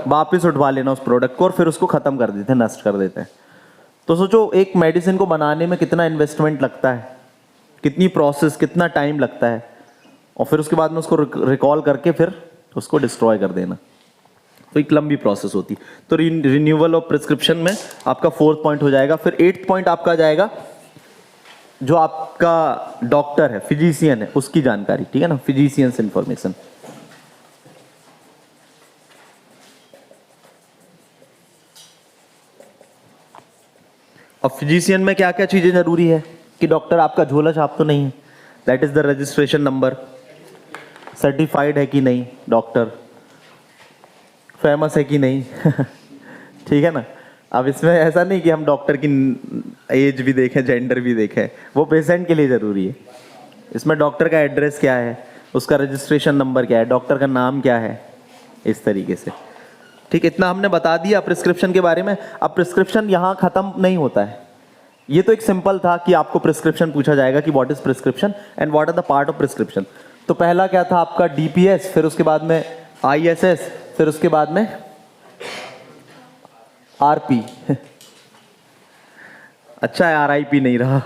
वापस उठवा लेना उस प्रोडक्ट को और फिर उसको खत्म कर देते हैं, नष्ट कर देते हैं। तो सोचो एक मेडिसिन को बनाने में कितना इन्वेस्टमेंट लगता है, कितनी प्रोसेस, कितना टाइम लगता है, और फिर उसके बाद में उसको रिकॉल करके फिर उसको डिस्ट्रॉय कर देना। तो एक लंबी प्रोसेस होती। तो रिन्यूअल ऑफ प्रिस्क्रिप्शन में आपका 4th पॉइंट हो जाएगा। फिर 8th पॉइंट आपका जाएगा जो आपका डॉक्टर है, फिजिशियन है, उसकी जानकारी, ठीक है ना, फिजिशियंस इंफॉर्मेशन। अब फिजिशियन में क्या क्या चीजें जरूरी है कि डॉक्टर आपका झोला छाप तो नहीं है, that is the registration number, certified है कि नहीं, डॉक्टर फेमस है कि नहीं ठीक है ना। अब इसमें ऐसा नहीं कि हम डॉक्टर की एज भी देखें, जेंडर भी देखें, वो पेशेंट के लिए ज़रूरी है। इसमें डॉक्टर का एड्रेस क्या है, उसका रजिस्ट्रेशन नंबर क्या है, डॉक्टर का नाम क्या है, इस तरीके से। ठीक, इतना हमने बता दिया प्रिस्क्रिप्शन के बारे में। अब प्रिस्क्रिप्शन यहाँ ख़त्म नहीं होता है। ये तो एक सिंपल था कि आपको प्रिस्क्रिप्शन पूछा जाएगा कि what is prescription and what are the part of prescription. तो पहला क्या था आपका DPS, फिर उसके बाद में ISS, फिर उसके बाद में RP अच्छा है RIP नहीं रहा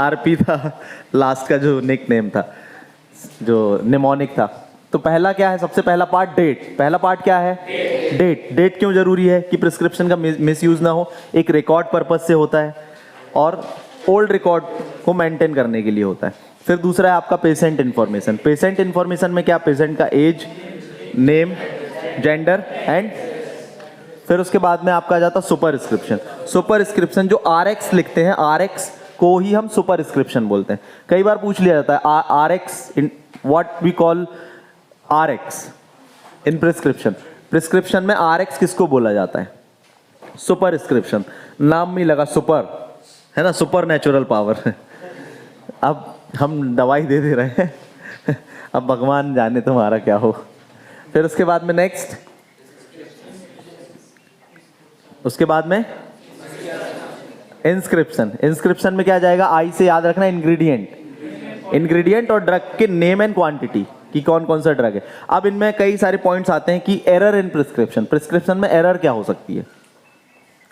RP था लास्ट का जो निक नेम था, जो निमोनिक था। तो पहला क्या है, सबसे पहला पार्ट डेट। पहला पार्ट क्या है, डेट। डेट क्यों जरूरी है कि प्रिस्क्रिप्शन का मिस यूज ना हो, एक रिकॉर्ड पर्पज से होता है और ओल्ड रिकॉर्ड को मेंटेन करने के लिए होता है। फिर दूसरा है आपका पेशेंट इन्फॉर्मेशन। पेशेंट इन्फॉर्मेशन में क्या, पेशेंट का एज, नेम, जेंडर एंड फिर उसके बाद में आपका आ जाता सुपरस्क्रिप्शन। सुपरस्क्रिप्शन जो आरएक्स लिखते हैं, आरएक्स को ही हम सुपरस्क्रिप्शन बोलते हैं। कई बार पूछ लिया जाता है Rx in what we call Rx in prescription. Prescription में आरएक्स किसको बोला जाता है, सुपरस्क्रिप्शन। नाम में लगा सुपर, है ना, सुपर नेचुरल पावर। अब हम दवाई दे रहे हैं, अब भगवान जाने तुम्हारा क्या हो। फिर उसके बाद में नेक्स्ट, उसके बाद में इंस्क्रिप्शन। इंस्क्रिप्शन में क्या जाएगा, आई से याद रखना इंग्रेडिएंट, इंग्रेडिएंट और ड्रग के नेम एंड क्वांटिटी कि कौन कौन सा ड्रग है। अब इनमें कई सारे पॉइंट्स आते हैं कि एरर इन प्रिस्क्रिप्शन। प्रिस्क्रिप्शन में एरर क्या हो सकती है,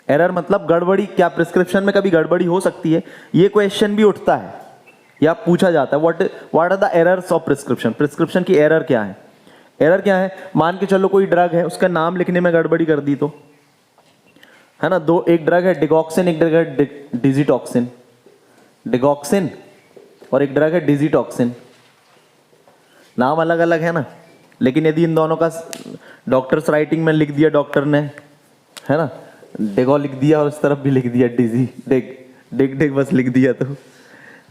एरर मतलब गड़बड़ी। क्या प्रिस्क्रिप्शन में कभी गड़बड़ी हो सकती है, ये क्वेश्चन भी उठता है या पूछा जाता है। What are the errors of prescription. Prescription की एरर क्या है, एरर क्या है, मान के चलो कोई ड्रग है, उसका नाम लिखने में गड़बड़ी कर दी तो, है ना, दो, एक ड्रग है डिगॉक्सिन, एक ड्रग है डिजिटॉक्सिन। डिगॉक्सिन और एक ड्रग है डिजिटॉक्सिन, नाम अलग अलग है ना, लेकिन यदि इन दोनों का डॉक्टर्स राइटिंग में लिख दिया डॉक्टर ने, है ना, डिगो लिख दिया और उस तरफ भी लिख दिया डिजी, डिग डिग डिग बस लिख दिया, तो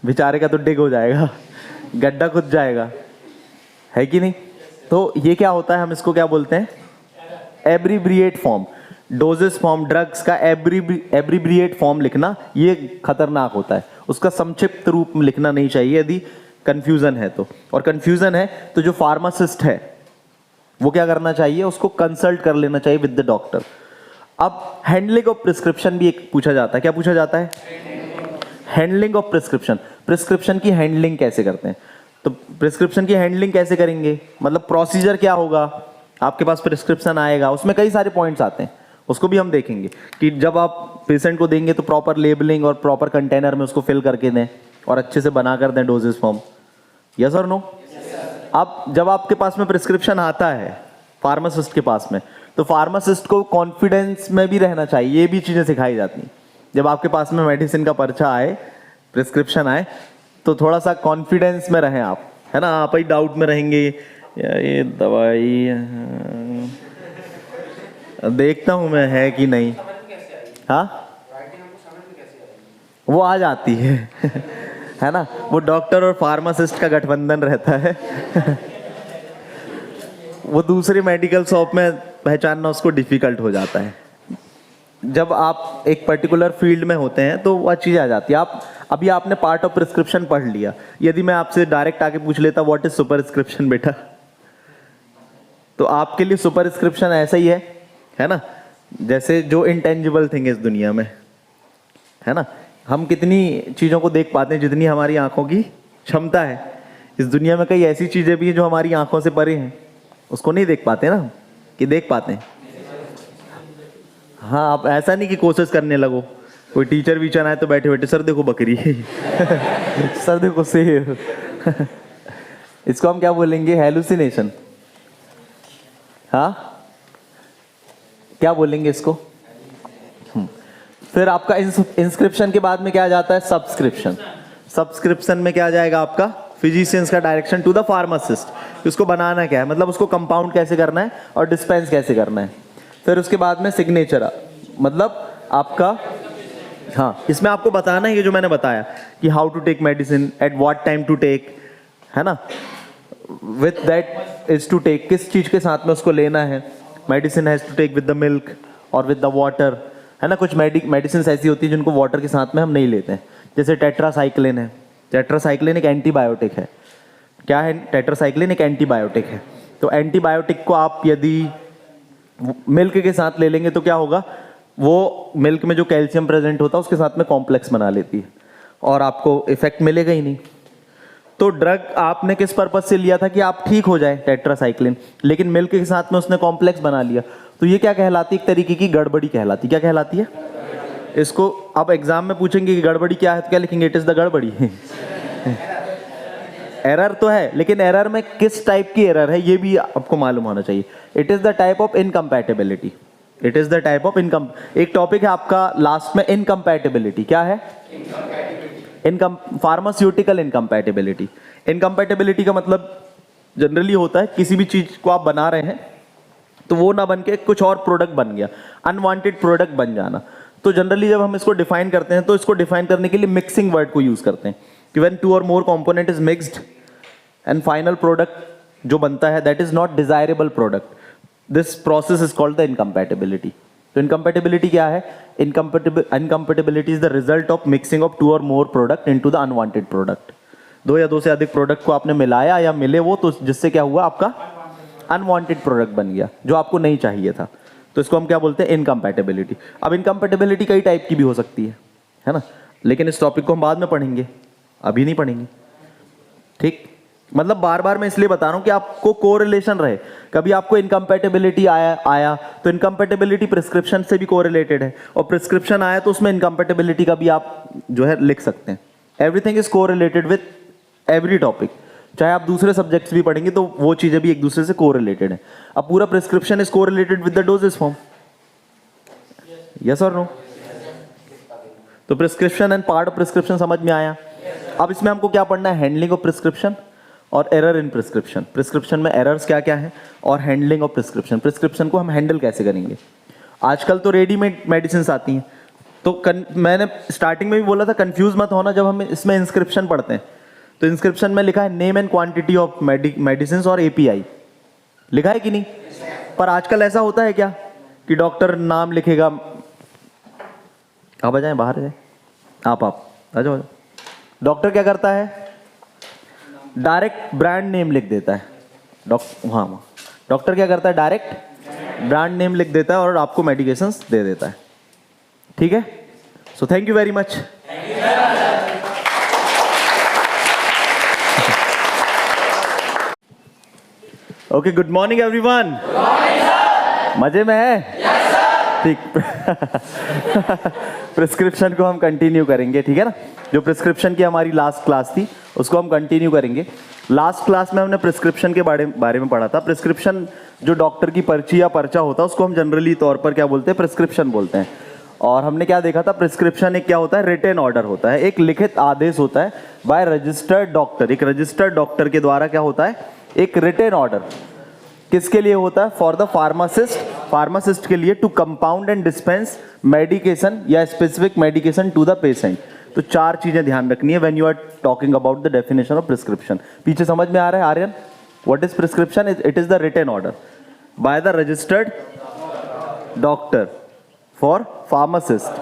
बेचारे का तो डिग हो जाएगा, गड्ढा खुद जाएगा, है कि नहीं। तो ये क्या होता है, हम इसको क्या बोलते हैं, एब्रीब्रिएट फॉर्म। डोजेस फॉर्म, ड्रग्स का एब्रीब्रिएट फॉर्म लिखना ये खतरनाक होता है, उसका संक्षिप्त रूप में लिखना नहीं चाहिए यदि कंफ्यूजन है तो। और कंफ्यूजन है तो जो फार्मासिस्ट है वो क्या करना चाहिए, उसको कंसल्ट कर लेना चाहिए विद द डॉक्टर। अब हैंडलिंग ऑफ प्रिस्क्रिप्शन भी एक पूछा जाता है, क्या पूछा जाता है, हैंडलिंग ऑफ प्रिस्क्रिप्शन। प्रिस्क्रिप्शन की हैंडलिंग कैसे करते हैं, तो प्रिस्क्रिप्शन की हैंडलिंग कैसे करेंगे, मतलब प्रोसीजर क्या होगा। आपके पास प्रिस्क्रिप्शन आएगा, उसमें कई सारे पॉइंट्स आते हैं, उसको भी हम देखेंगे कि जब आप पेशेंट को देंगे तो प्रॉपर लेबलिंग और प्रॉपर कंटेनर में उसको फिल करके दें और अच्छे से बना कर दें डोजेस फॉर्म। यस और नो। अब जब आपके पास में प्रिस्क्रिप्शन आता है फार्मासिस्ट के पास में, तो फार्मासिस्ट को कॉन्फिडेंस में भी रहना चाहिए, ये भी चीजें सिखाई जाती हैं। जब आपके पास में मेडिसिन का पर्चा आए, प्रिस्क्रिप्शन आए, तो थोड़ा सा कॉन्फिडेंस में रहें आप, है ना। आप ही डाउट में रहेंगे, ये दवाई देखता हूं मैं है कि नहीं, हाँ वो आ जाती है है ना, वो डॉक्टर और फार्मासिस्ट का गठबंधन रहता है वो दूसरी मेडिकल शॉप में पहचानना उसको डिफिकल्ट हो जाता है। जब आप एक पर्टिकुलर फील्ड में होते हैं तो वह चीज़ आ जाती है। आप अभी आपने पार्ट ऑफ प्रिस्क्रिप्शन पढ़ लिया, यदि मैं आपसे डायरेक्ट आके पूछ लेता व्हाट इज सुपरस्क्रिप्शन बेटा, तो आपके लिए सुपरस्क्रिप्शन ऐसा ही है ना, जैसे जो इंटेंजिबल थिंग इस दुनिया में, है ना। हम कितनी चीज़ों को देख पाते हैं जितनी हमारी आंखों की क्षमता है। इस दुनिया में कई ऐसी चीज़ें भी हैं जो हमारी आंखों से परे हैं, उसको नहीं देख पाते ना, कि देख पाते हैं। हाँ, आप ऐसा नहीं कि कोशिश करने लगो, कोई टीचर वीचर आए तो बैठे बैठे सर देखो बकरी सर देखो शेर इसको हम क्या बोलेंगे, हेलुसिनेशन। हाँ, क्या बोलेंगे इसको। फिर आपका इंस्क्रिप्शन के बाद में क्या आ जाता है, सब्सक्रिप्शन। सब्सक्रिप्शन में क्या आ जाएगा आपका, फिजिशियंस का डायरेक्शन टू द फार्मासिस्ट, उसको बनाना क्या है, मतलब उसको कंपाउंड कैसे करना है और डिस्पेंस कैसे करना है। फिर उसके बाद में सिग्नेचर, मतलब आपका, हाँ, इसमें आपको बताना है ये जो मैंने बताया कि how to take medicine, at what time to take, है ना, with that is to take, किस चीज के साथ में उसको लेना है। Medicine has to take with the milk और विद द वाटर, है ना। कुछ मेडिसिन ऐसी होती है जिनको वाटर के साथ में हम नहीं लेते हैं, जैसे टेट्रासाइक्लिन है। टेट्रासाइक्लिन एक एंटीबायोटिक है। क्या है टेट्रासाइक्लिन, एक एंटीबायोटिक है। तो एंटीबायोटिक को आप यदि मिल्क के साथ ले लेंगे तो क्या होगा, वो मिल्क में जो कैल्शियम प्रेजेंट होता है उसके साथ में कॉम्प्लेक्स बना लेती है और आपको इफेक्ट मिलेगा ही नहीं। तो ड्रग आपने किस पर्पज से लिया था कि आप ठीक हो जाए, टेट्रासाइक्लिन, लेकिन मिल्क के साथ में उसने कॉम्प्लेक्स बना लिया, तो ये क्या कहलाती है, एक तरीके की गड़बड़ी कहलाती। क्या कहलाती है, इसको आप एग्जाम में पूछेंगे कि गड़बड़ी क्या है, तो क्या लिखेंगे, इट इज द गड़बड़ी एरर तो है, लेकिन एरर में किस टाइप की एरर है ये भी आपको मालूम होना चाहिए. It is the type of incompatibility. It is the type of income. एक टॉपिक है आपका लास्ट में इनकम्पैटिबिलिटी. क्या है? Income pharmaceutical incompatibility. इनकम्पैटिबिलिटी का मतलब जनरली होता है किसी भी चीज को आप बना रहे हैं तो वो ना बन के कुछ और प्रोडक्ट बन गया, अनवांटेड प्रोडक्ट बन जाना. तो जनरली जब हम इसको डिफाइन करते हैं तो इसको डिफाइन करने के लिए मिक्सिंग वर्ड को यूज करते हैं कि व्हेन टू और more component is mixed and final product जो बनता है that is not desirable product. This process is called the incompatibility. तो इनकम्पैटिबिलिटी क्या है? Incompatibility is the result of mixing of two और more product into the unwanted product. दो या दो से अधिक प्रोडक्ट को आपने मिलाया या मिले वो, तो जिससे क्या हुआ, आपका अनवांटेड प्रोडक्ट बन गया जो आपको नहीं चाहिए था. तो इसको हम क्या बोलते हैं? इनकम्पैटिबिलिटी. अब इनकम्पैटिबिलिटी कई टाइप की भी हो सकती है ना, लेकिन इस टॉपिक को हम बाद में पढ़ेंगे, अभी नहीं पढ़ेंगे. ठीक, मतलब बार बार मैं इसलिए बता रहा हूं कि आपको कोरिलेशन रहे. कभी आपको इनकम्पैटिबिलिटी आया तो इनकम्पैटिबिलिटी प्रिस्क्रिप्शन से भी कोरिलेटेड है, और प्रिस्क्रिप्शन आया तो उसमें इनकम्पैटिबिलिटी का भी आप जो है लिख सकते हैं. Everything is correlated with every topic. चाहे आप दूसरे सब्जेक्ट्स भी पढ़ेंगे तो वो चीजें भी एक दूसरे से कोरिलेटेड है. अब पूरा prescription is correlated with the doses form. Yes और नो? तो prescription and part of prescription समझ में आया. अब इसमें हमको क्या पढ़ना है? हैंडलिंग ऑफ प्रिस्क्रिप्शन और एरर इन प्रिस्क्रिप्शन. प्रिस्क्रिप्शन में एरर्स क्या क्या है और हैंडलिंग ऑफ प्रिस्क्रिप्शन. प्रिस्क्रिप्शन को हम हैंडल कैसे करेंगे? आजकल तो रेडीमेड मेडिसिन आती हैं, तो मैंने स्टार्टिंग में भी बोला था कंफ्यूज मत होना जब हम इसमें इंस्क्रिप्शन पढ़ते हैं. तो इंस्क्रिप्शन में लिखा है name and quantity of medicine और एपीआई, लिखा है कि नहीं? पर आजकल ऐसा होता है क्या कि डॉक्टर नाम लिखेगा, आप आ जाए, बाहर जाए, आप आ जाओ. डॉक्टर क्या करता है? डायरेक्ट ब्रांड नेम लिख देता है. डॉक्टर क्या करता है? डायरेक्ट ब्रांड नेम लिख देता है और आपको मेडिकेशंस दे देता है. ठीक है? So thank you very much. Okay, good morning everyone. मजे में है? ठीक. प्रिस्क्रिप्शन को हम कंटिन्यू करेंगे, ठीक है ना. जो प्रिस्क्रिप्शन की हमारी लास्ट क्लास थी उसको हम कंटिन्यू करेंगे. लास्ट क्लास में हमने प्रिस्क्रिप्शन के बारे में पढ़ा था. प्रिस्क्रिप्शन जो डॉक्टर की पर्ची या पर्चा होता है उसको हम जनरली तौर पर क्या बोलते हैं? प्रिस्क्रिप्शन बोलते हैं. और हमने क्या देखा था? प्रिस्क्रिप्शन एक क्या होता है? रिटन ऑर्डर होता है, एक लिखित आदेश होता है बाय रजिस्टर्ड डॉक्टर. एक रजिस्टर्ड डॉक्टर के द्वारा क्या होता है? एक रिटन ऑर्डर. किसके लिए होता है? For the pharmacist. फार्मासिस्ट के लिए to compound and dispense medication या specific medication to the patient. तो चार चीजें ध्यान रखनी है when you are talking about the definition of prescription. पीछे समझ में आ रहा है Aryan? What is prescription? It is the written order by the registered doctor for pharmacist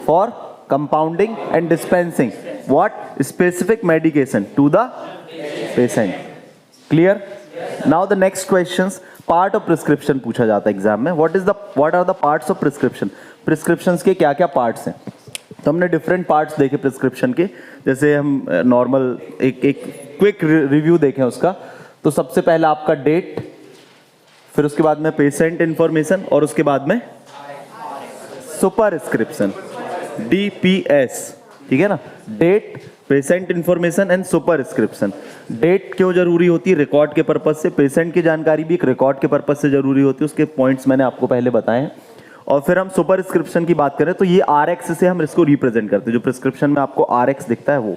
for compounding and dispensing what? Specific medication to the patient. Clear? Now the next questions. Part of prescription पूछा जाता है exam में. What are the parts of prescription? Prescriptions के क्या क्या parts हैं? तो हमने डिफरेंट पार्ट्स देखे प्रिस्क्रिप्शन के. जैसे हम नॉर्मल एक क्विक रिव्यू देखें उसका. तो सबसे पहला आपका डेट, फिर उसके बाद में पेशेंट इंफॉर्मेशन, और उसके बाद में सुपरस्क्रिप्शन, डीपीएस. ठीक है ना? Date, patient information and superscription. Date क्यों जरूरी होती है? रिकॉर्ड के पर्पज से. पेशेंट की जानकारी भी एक रिकॉर्ड के पर्पज से जरूरी होती है. उसके पॉइंट्स मैंने आपको पहले बताए हैं. और फिर हम सुपरस्क्रिप्शन की बात करें तो ये आरएक्स से हम इसको रिप्रेजेंट करते हैं. जो प्रिस्क्रिप्शन में आपको आरएक्स दिखता है वो.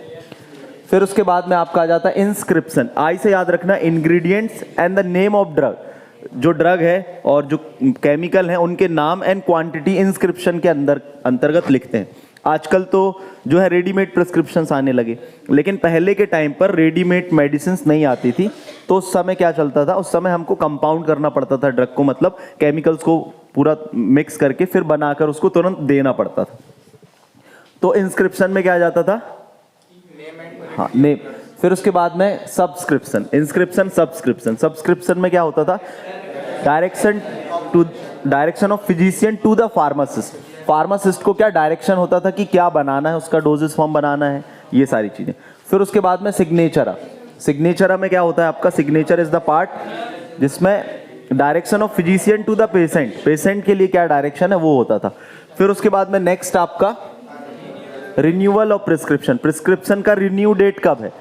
फिर उसके बाद में आपका आ जाता है इंस्क्रिप्शन. आई से याद रखना, ingredients and the name of drug. जो ड्रग है और जो केमिकल है उनके नाम एंड क्वांटिटी इंस्क्रिप्शन के अंतर्गत लिखते हैं. आजकल तो जो है रेडीमेड प्रिस्क्रिप्शंस आने लगे, लेकिन पहले के टाइम पर रेडीमेड मेडिसिन्स नहीं आती थी. तो उस समय क्या चलता था? उस समय हमको कंपाउंड करना पड़ता था ड्रग को, मतलब केमिकल्स को पूरा मिक्स करके फिर बनाकर उसको तुरंत देना पड़ता था. तो इंस्क्रिप्शन में क्या आ जाता था? हाँ, नेम. फिर उसके बाद में सब्सक्रिप्शन. Inscription, subscription. सब्सक्रिप्शन में क्या होता था? Direction of physician to the pharmacist. Pharmacist को क्या डायरेक्शन होता था कि क्या बनाना है, उसका डोजेस फॉर्म बनाना है, ये सारी चीजें. फिर उसके बाद में सिग्नेचर. सिग्नेचर में क्या होता है आपका? सिग्नेचर इज द पार्ट जिसमें direction of physician to the patient. Patient के लिए क्या डायरेक्शन है वो होता था. फिर उसके बाद में नेक्स्ट आपका रिन्यूअल ऑफ प्रिस्क्रिप्शन. प्रिस्क्रिप्शन का रिन्यू डेट कब है?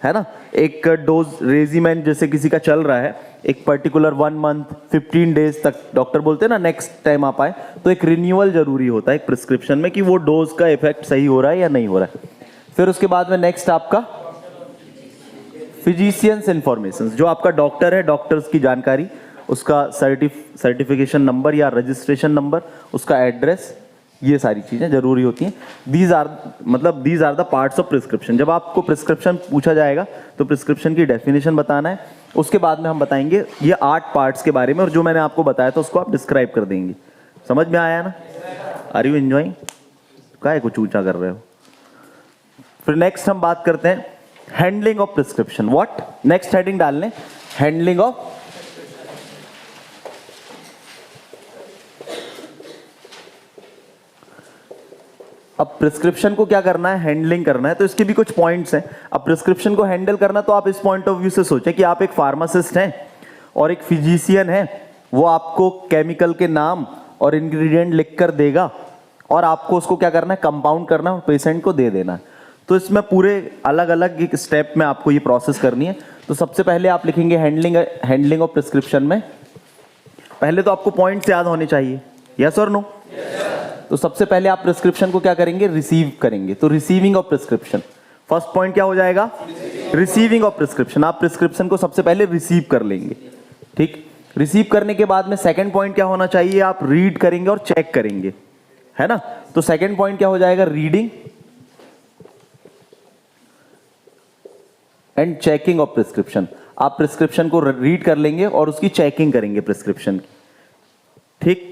है ना। एक डोज रेजिमेंट जैसे किसी का चल रहा है एक पर्टिकुलर 1 मंथ 15 डेज तक, डॉक्टर बोलते हैं ना नेक्स्ट टाइम आप आए, तो एक रिन्यूअल जरूरी होता है एक प्रिस्क्रिप्शन में कि वो डोज का इफेक्ट सही हो रहा है या नहीं हो रहा है। फिर उसके बाद में नेक्स्ट आपका फिजिशियंस इंफॉर्मेशन, जो आपका डॉक्टर है, डॉक्टर्स की जानकारी, उसका सर्टिफिकेशन नंबर या रजिस्ट्रेशन नंबर, उसका एड्रेस, ये सारी चीजें जरूरी होती हैं। These are the parts of prescription. जब आपको प्रिस्क्रिप्शन पूछा जाएगा तो प्रिस्क्रिप्शन की डेफिनेशन बताना है। उसके बाद में हम बताएंगे ये 8 पार्ट्स के बारे में, और जो मैंने आपको बताया था उसको आप डिस्क्राइब कर देंगे। समझ में आया ना? Are you enjoying? काहे कुछ ऊंचा कर रहे हो? फिर नेक्स्ट हम बात करते हैं handling of prescription. What? Next heading डाल लें हैंडलिंग ऑफ। अब प्रिस्क्रिप्शन को क्या करना है? हैंडलिंग करना है। तो इसके भी कुछ पॉइंट्स हैं। अब प्रिस्क्रिप्शन को हैंडल करना, तो आप इस पॉइंट ऑफ व्यू से सोचें कि आप एक फार्मासिस्ट हैं और एक फिजिशियन है, वो आपको केमिकल के नाम और इंग्रेडिएंट लिखकर देगा और आपको उसको क्या करना है? कंपाउंड करना है, पेशेंट को दे देना है। तो इसमें पूरे अलग अलग एक स्टेप में आपको ये प्रोसेस करनी है। तो सबसे पहले आप लिखेंगे हैंडलिंग ऑफ प्रिस्क्रिप्शन में। पहले तो आपको पॉइंट्स याद होने चाहिए, यस और नो? तो सबसे पहले आप प्रिस्क्रिप्शन को क्या करेंगे? रिसीव करेंगे। तो receiving of prescription, first point क्या हो जाएगा? Receiving of prescription. आप प्रिस्क्रिप्शन को सबसे पहले रिसीव कर लेंगे, ठीक। रिसीव करने के बाद में सेकंड पॉइंट क्या होना चाहिए? आप रीड करेंगे और चेक करेंगे, है ना। तो सेकंड पॉइंट क्या हो जाएगा? Reading and checking of prescription. आप प्रिस्क्रिप्शन को रीड कर लेंगे और उसकी चेकिंग करेंगे प्रिस्क्रिप्शन की, ठीक।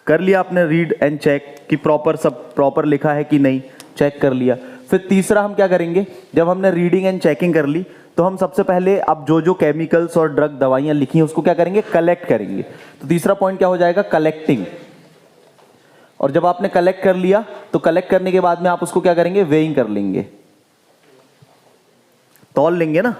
कर लिया आपने रीड एंड चेक कि प्रॉपर लिखा है कि नहीं, चेक कर लिया। फिर तीसरा हम क्या करेंगे? जब हमने रीडिंग एंड चेकिंग कर ली तो हम सबसे पहले अब जो केमिकल्स और ड्रग दवाइयां लिखी हैं उसको क्या करेंगे? कलेक्ट करेंगे। तो तीसरा पॉइंट क्या हो जाएगा? कलेक्टिंग। और जब आपने कलेक्ट कर लिया तो कलेक्ट करने के बाद में आप उसको क्या करेंगे? वेइंग कर लेंगे, तौल लेंगे ना,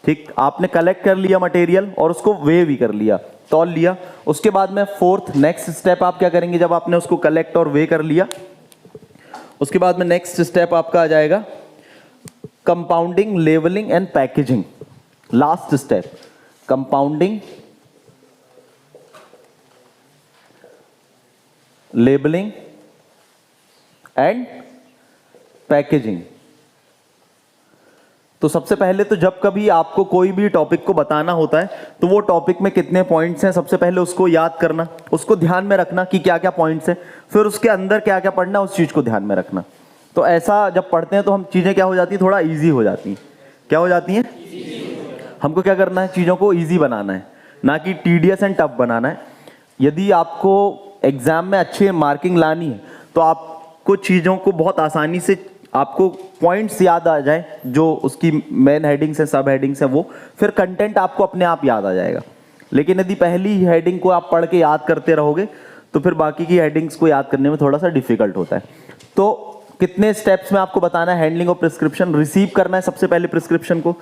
ठीक। आपने कलेक्ट कर लिया मटेरियल और उसको वे भी कर लिया, तौल लिया। उसके बाद में फोर्थ नेक्स्ट स्टेप आप क्या करेंगे? जब आपने उसको कलेक्ट और वे कर लिया, उसके बाद में नेक्स्ट स्टेप आपका आ जाएगा compounding, labelling and packaging. Last step compounding, labelling and packaging. तो सबसे पहले तो जब कभी आपको कोई भी टॉपिक को बताना होता है तो वो टॉपिक में कितने पॉइंट्स हैं, सबसे पहले उसको याद करना, उसको ध्यान में रखना कि क्या क्या पॉइंट्स हैं, फिर उसके अंदर क्या क्या पढ़ना, उस चीज को ध्यान में रखना। तो ऐसा जब पढ़ते हैं तो हम चीजें क्या हो जाती हैं? थोड़ा इजी हो जाती हैं। क्या हो जाती हैं? हमको क्या करना है? चीजों को ईजी बनाना है, ना कि टीडियस एंड टफ बनाना है। यदि आपको एग्जाम में अच्छी मार्किंग लानी है तो आपको चीजों को बहुत आसानी से, आपको पॉइंट्स याद आ जाए जो उसकी मेन हेडिंग्स है, सब हेडिंग्स है, वो फिर कंटेंट आपको अपने आप याद आ जाएगा। लेकिन यदि पहली हेडिंग को आप पढ़ के याद करते रहोगे तो फिर बाकी की हेडिंग्स को याद करने में थोड़ा सा डिफिकल्ट होता है। तो कितने स्टेप्स में आपको बताना है हैंडलिंग ऑफ प्रिस्क्रिप्शन? रिसीव करना है सबसे पहले प्रिस्क्रिप्शन को,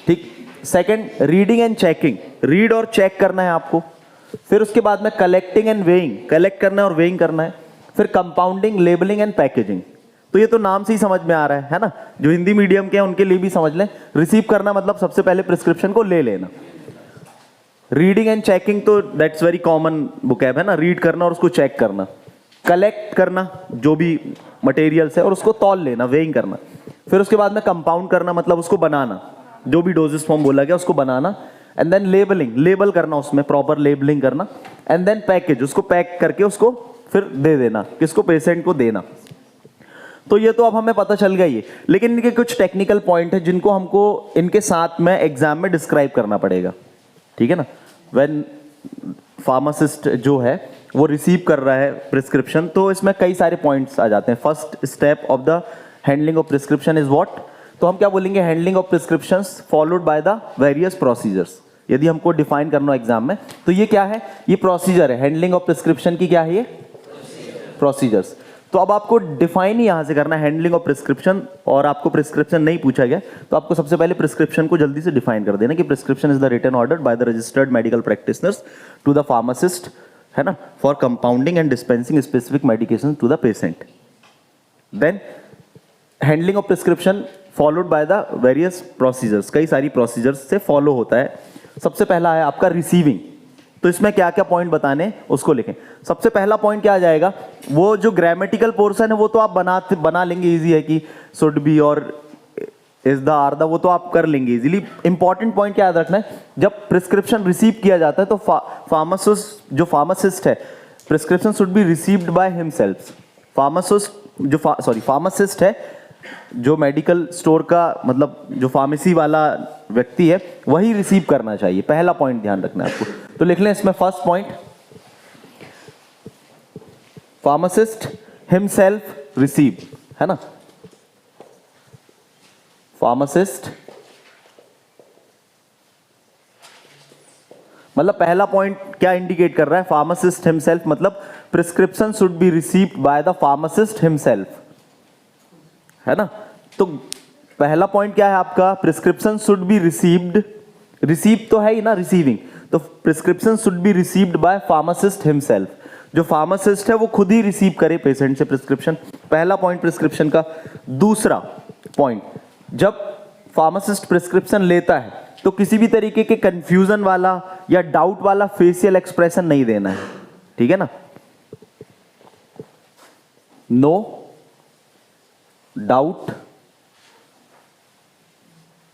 ठीक। Second reading and checking, read और चेक करना है आपको। फिर उसके बाद में कलेक्टिंग एंड वेइंग, कलेक्ट करना है और वेइंग करना है। फिर कंपाउंडिंग, लेबलिंग एंड पैकेजिंग। तो ये तो नाम से ही समझ में आ रहा है ना, जो हिंदी मीडियम के हैं उनके लिए भी समझ लें। रिसीव करना मतलब सबसे पहले प्रिस्क्रिप्शन को ले लेना। रीडिंग एंड चेकिंग तो दैट्स वेरी कॉमन बुकैब है ना, रीड करना और उसको चेक करना। कलेक्ट करना जो भी मटेरियल्स है और उसको तौल लेना, वेइंग करना। फिर उसके बाद में कंपाउंड करना मतलब उसको बनाना, जो भी डोजेस फॉर्म बोला गया उसको बनाना। एंड देन लेबलिंग, लेबल करना, उसमें प्रॉपर लेबलिंग करना। एंड देन पैकेज, उसको पैक करके उसको फिर दे देना, किसको? पेशेंट को देना। तो ये तो अब हमें पता चल गया ये, लेकिन इनके कुछ टेक्निकल पॉइंट है जिनको हमको इनके साथ में एग्जाम में डिस्क्राइब करना पड़ेगा, ठीक है ना। व्हेन फार्मासिस्ट जो है वो रिसीव कर रहा है प्रिस्क्रिप्शन, तो इसमें कई सारे पॉइंट्स आ जाते हैं। First step of the handling of prescription is what? तो हम क्या बोलेंगे? Handling of prescriptions followed by the various procedures. यदि हमको डिफाइन करना हो एग्जाम में तो ये क्या है? ये प्रोसीजर है। हैंडलिंग ऑफ प्रिस्क्रिप्शन की क्या है? ये प्रोसीजर्स। तो अब आपको डिफाइन ही यहां से करना है हैंडलिंग ऑफ प्रिस्क्रिप्शन, और आपको प्रिस्क्रिप्शन नहीं पूछा गया तो आपको सबसे पहले प्रिस्क्रिप्शन को जल्दी से डिफाइन कर देना कि prescription is the written order by the registered medical practitioners to the pharmacist, है ना, for compounding and dispensing specific medication to the patient. Then handling of prescription followed by the various procedures, कई सारी procedures से follow होता है। सबसे पहला है आपका रिसीविंग। तो इसमें क्या क्या पॉइंट बताने उसको लिखें। सबसे पहला पॉइंट क्या आ जाएगा, वो जो ग्रामेटिकल पोर्शन है वो तो आप बना लेंगे, इजी है कि शुड बी और इज द आर द, वो तो आप कर लेंगे इजीली। इंपॉर्टेंट पॉइंट क्या याद रखना है, जब प्रिस्क्रिप्शन रिसीव किया जाता है तो फार्मासिस्ट है, prescription should be received by himself. Pharmacist है जो मेडिकल स्टोर का मतलब जो फार्मेसी वाला व्यक्ति है वही रिसीव करना चाहिए। पहला पॉइंट ध्यान रखना है आपको। तो लिख लें इसमें first point, pharmacist himself receive, है ना। फार्मासिस्ट मतलब पहला पॉइंट क्या इंडिकेट कर रहा है, फार्मासिस्ट हिमसेल्फ, मतलब prescription should be received by the pharmacist himself, है ना। तो पहला पॉइंट क्या है आपका, prescription should be received, receive तो है ही ना, रिसीविंग, तो prescription should be received by pharmacist himself, जो फार्मासिस्ट है वो खुद ही रिसीव करे पेशेंट से प्रिस्क्रिप्शन। पहला पॉइंट प्रिस्क्रिप्शन का। दूसरा पॉइंट, जब फार्मासिस्ट प्रिस्क्रिप्शन लेता है तो किसी भी तरीके के कंफ्यूजन वाला या डाउट वाला फेशियल एक्सप्रेशन नहीं देना है, ठीक है ना। नो डाउट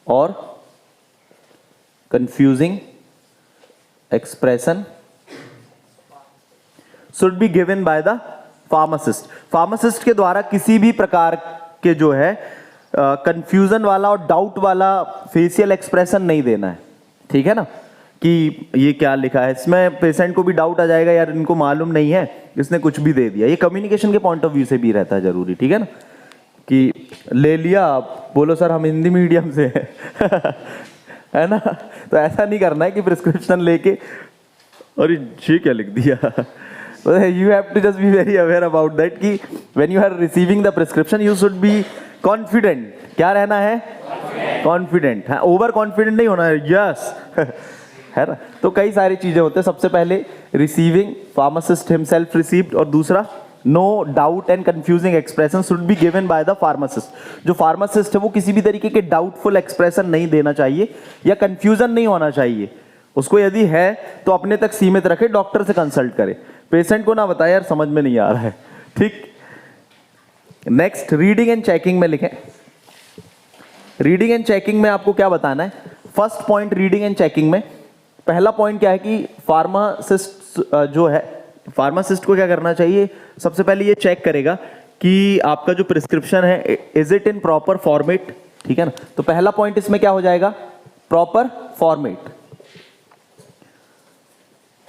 और confusing expression should be given by the pharmacist. Pharmacist के द्वारा किसी भी प्रकार के जो है कंफ्यूजन वाला और डाउट वाला फेशियल एक्सप्रेशन नहीं देना है, ठीक है ना, कि ये क्या लिखा है, इसमें पेशेंट को भी डाउट आ जाएगा, यार इनको मालूम नहीं है, इसने कुछ भी दे दिया। ये कम्युनिकेशन के पॉइंट ऑफ व्यू से भी रहता है जरूरी, ठीक है ना, कि ले लिया, बोलो सर हम हिंदी मीडियम से हैं है ना। तो ऐसा नहीं करना है कि प्रिस्क्रिप्शन लेके अरे ये क्या लिख दिया। You have to just be very aware about that कि when you are receiving the prescription you should be confident। क्या रहना है, कॉन्फिडेंट, ओवर कॉन्फिडेंट नहीं होना है, यस है ना। तो कई सारी चीजें होते हैं। सबसे पहले रिसीविंग, फार्मासिस्ट हिमसेल्फ रिसीव्ड, और दूसरा no doubt and confusing expression should be given by the pharmacist. जो फार्मासिस्ट है वो किसी भी तरीके के डाउटफुल एक्सप्रेशन नहीं देना चाहिए या कंफ्यूजन नहीं होना चाहिए। उसको यदि है तो अपने तक सीमित रखे, डॉक्टर से कंसल्ट करे, पेशेंट को ना बताए यार समझ में नहीं आ रहा है, ठीक। नेक्स्ट, रीडिंग एंड चेकिंग में लिखें। रीडिंग एंड चेकिंग में आपको क्या बताना है, first point reading and checking में पहला पॉइंट क्या है कि फार्मासिस्ट जो है, फार्मासिस्ट को क्या करना चाहिए, सबसे पहले ये चेक करेगा कि आपका जो प्रिस्क्रिप्शन है is it in proper format, ठीक है ना। तो पहला पॉइंट इसमें क्या हो जाएगा, प्रॉपर फॉर्मेट।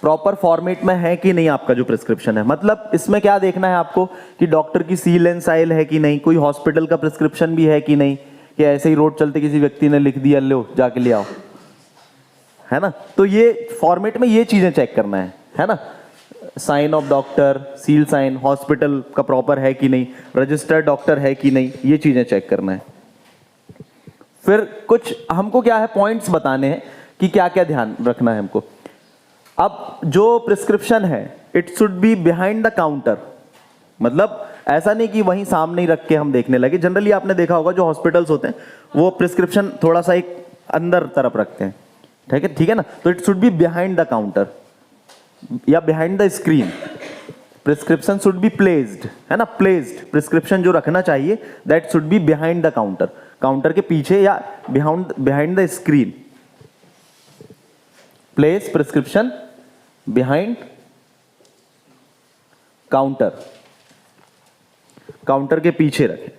प्रॉपर फॉर्मेट में है कि नहीं आपका जो प्रिस्क्रिप्शन है, मतलब इसमें क्या देखना है आपको कि डॉक्टर की सील एंड साइल है कि नहीं, कोई हॉस्पिटल का प्रिस्क्रिप्शन भी है कि नहीं, कि ऐसे ही रोड चलते किसी व्यक्ति ने लिख दिया लो जाके ले आओ, है ना। तो ये फॉर्मेट में ये चीजें चेक करना है ना। Sign of doctor, seal sign, hospital का प्रॉपर है कि नहीं, रजिस्टर्ड डॉक्टर है कि नहीं, ये चीजें चेक करना है। फिर कुछ हमको क्या है पॉइंट्स बताने हैं कि क्या क्या ध्यान रखना है हमको। अब जो प्रिस्क्रिप्शन है it should be behind the counter, मतलब ऐसा नहीं कि वहीं सामने ही रख के हम देखने लगे। जनरली आपने देखा होगा जो हॉस्पिटल्स होते हैं वो प्रिस्क्रिप्शन थोड़ा सा एक अंदर तरफ रखते हैं, ठीक है ना। तो it should be behind the counter या behind the screen. Prescription should be placed, है ना, प्लेस्ड प्रिस्क्रिप्शन जो रखना चाहिए that should be behind the counter, counter के पीछे या behind the screen. Place prescription behind counter, counter के पीछे रखें।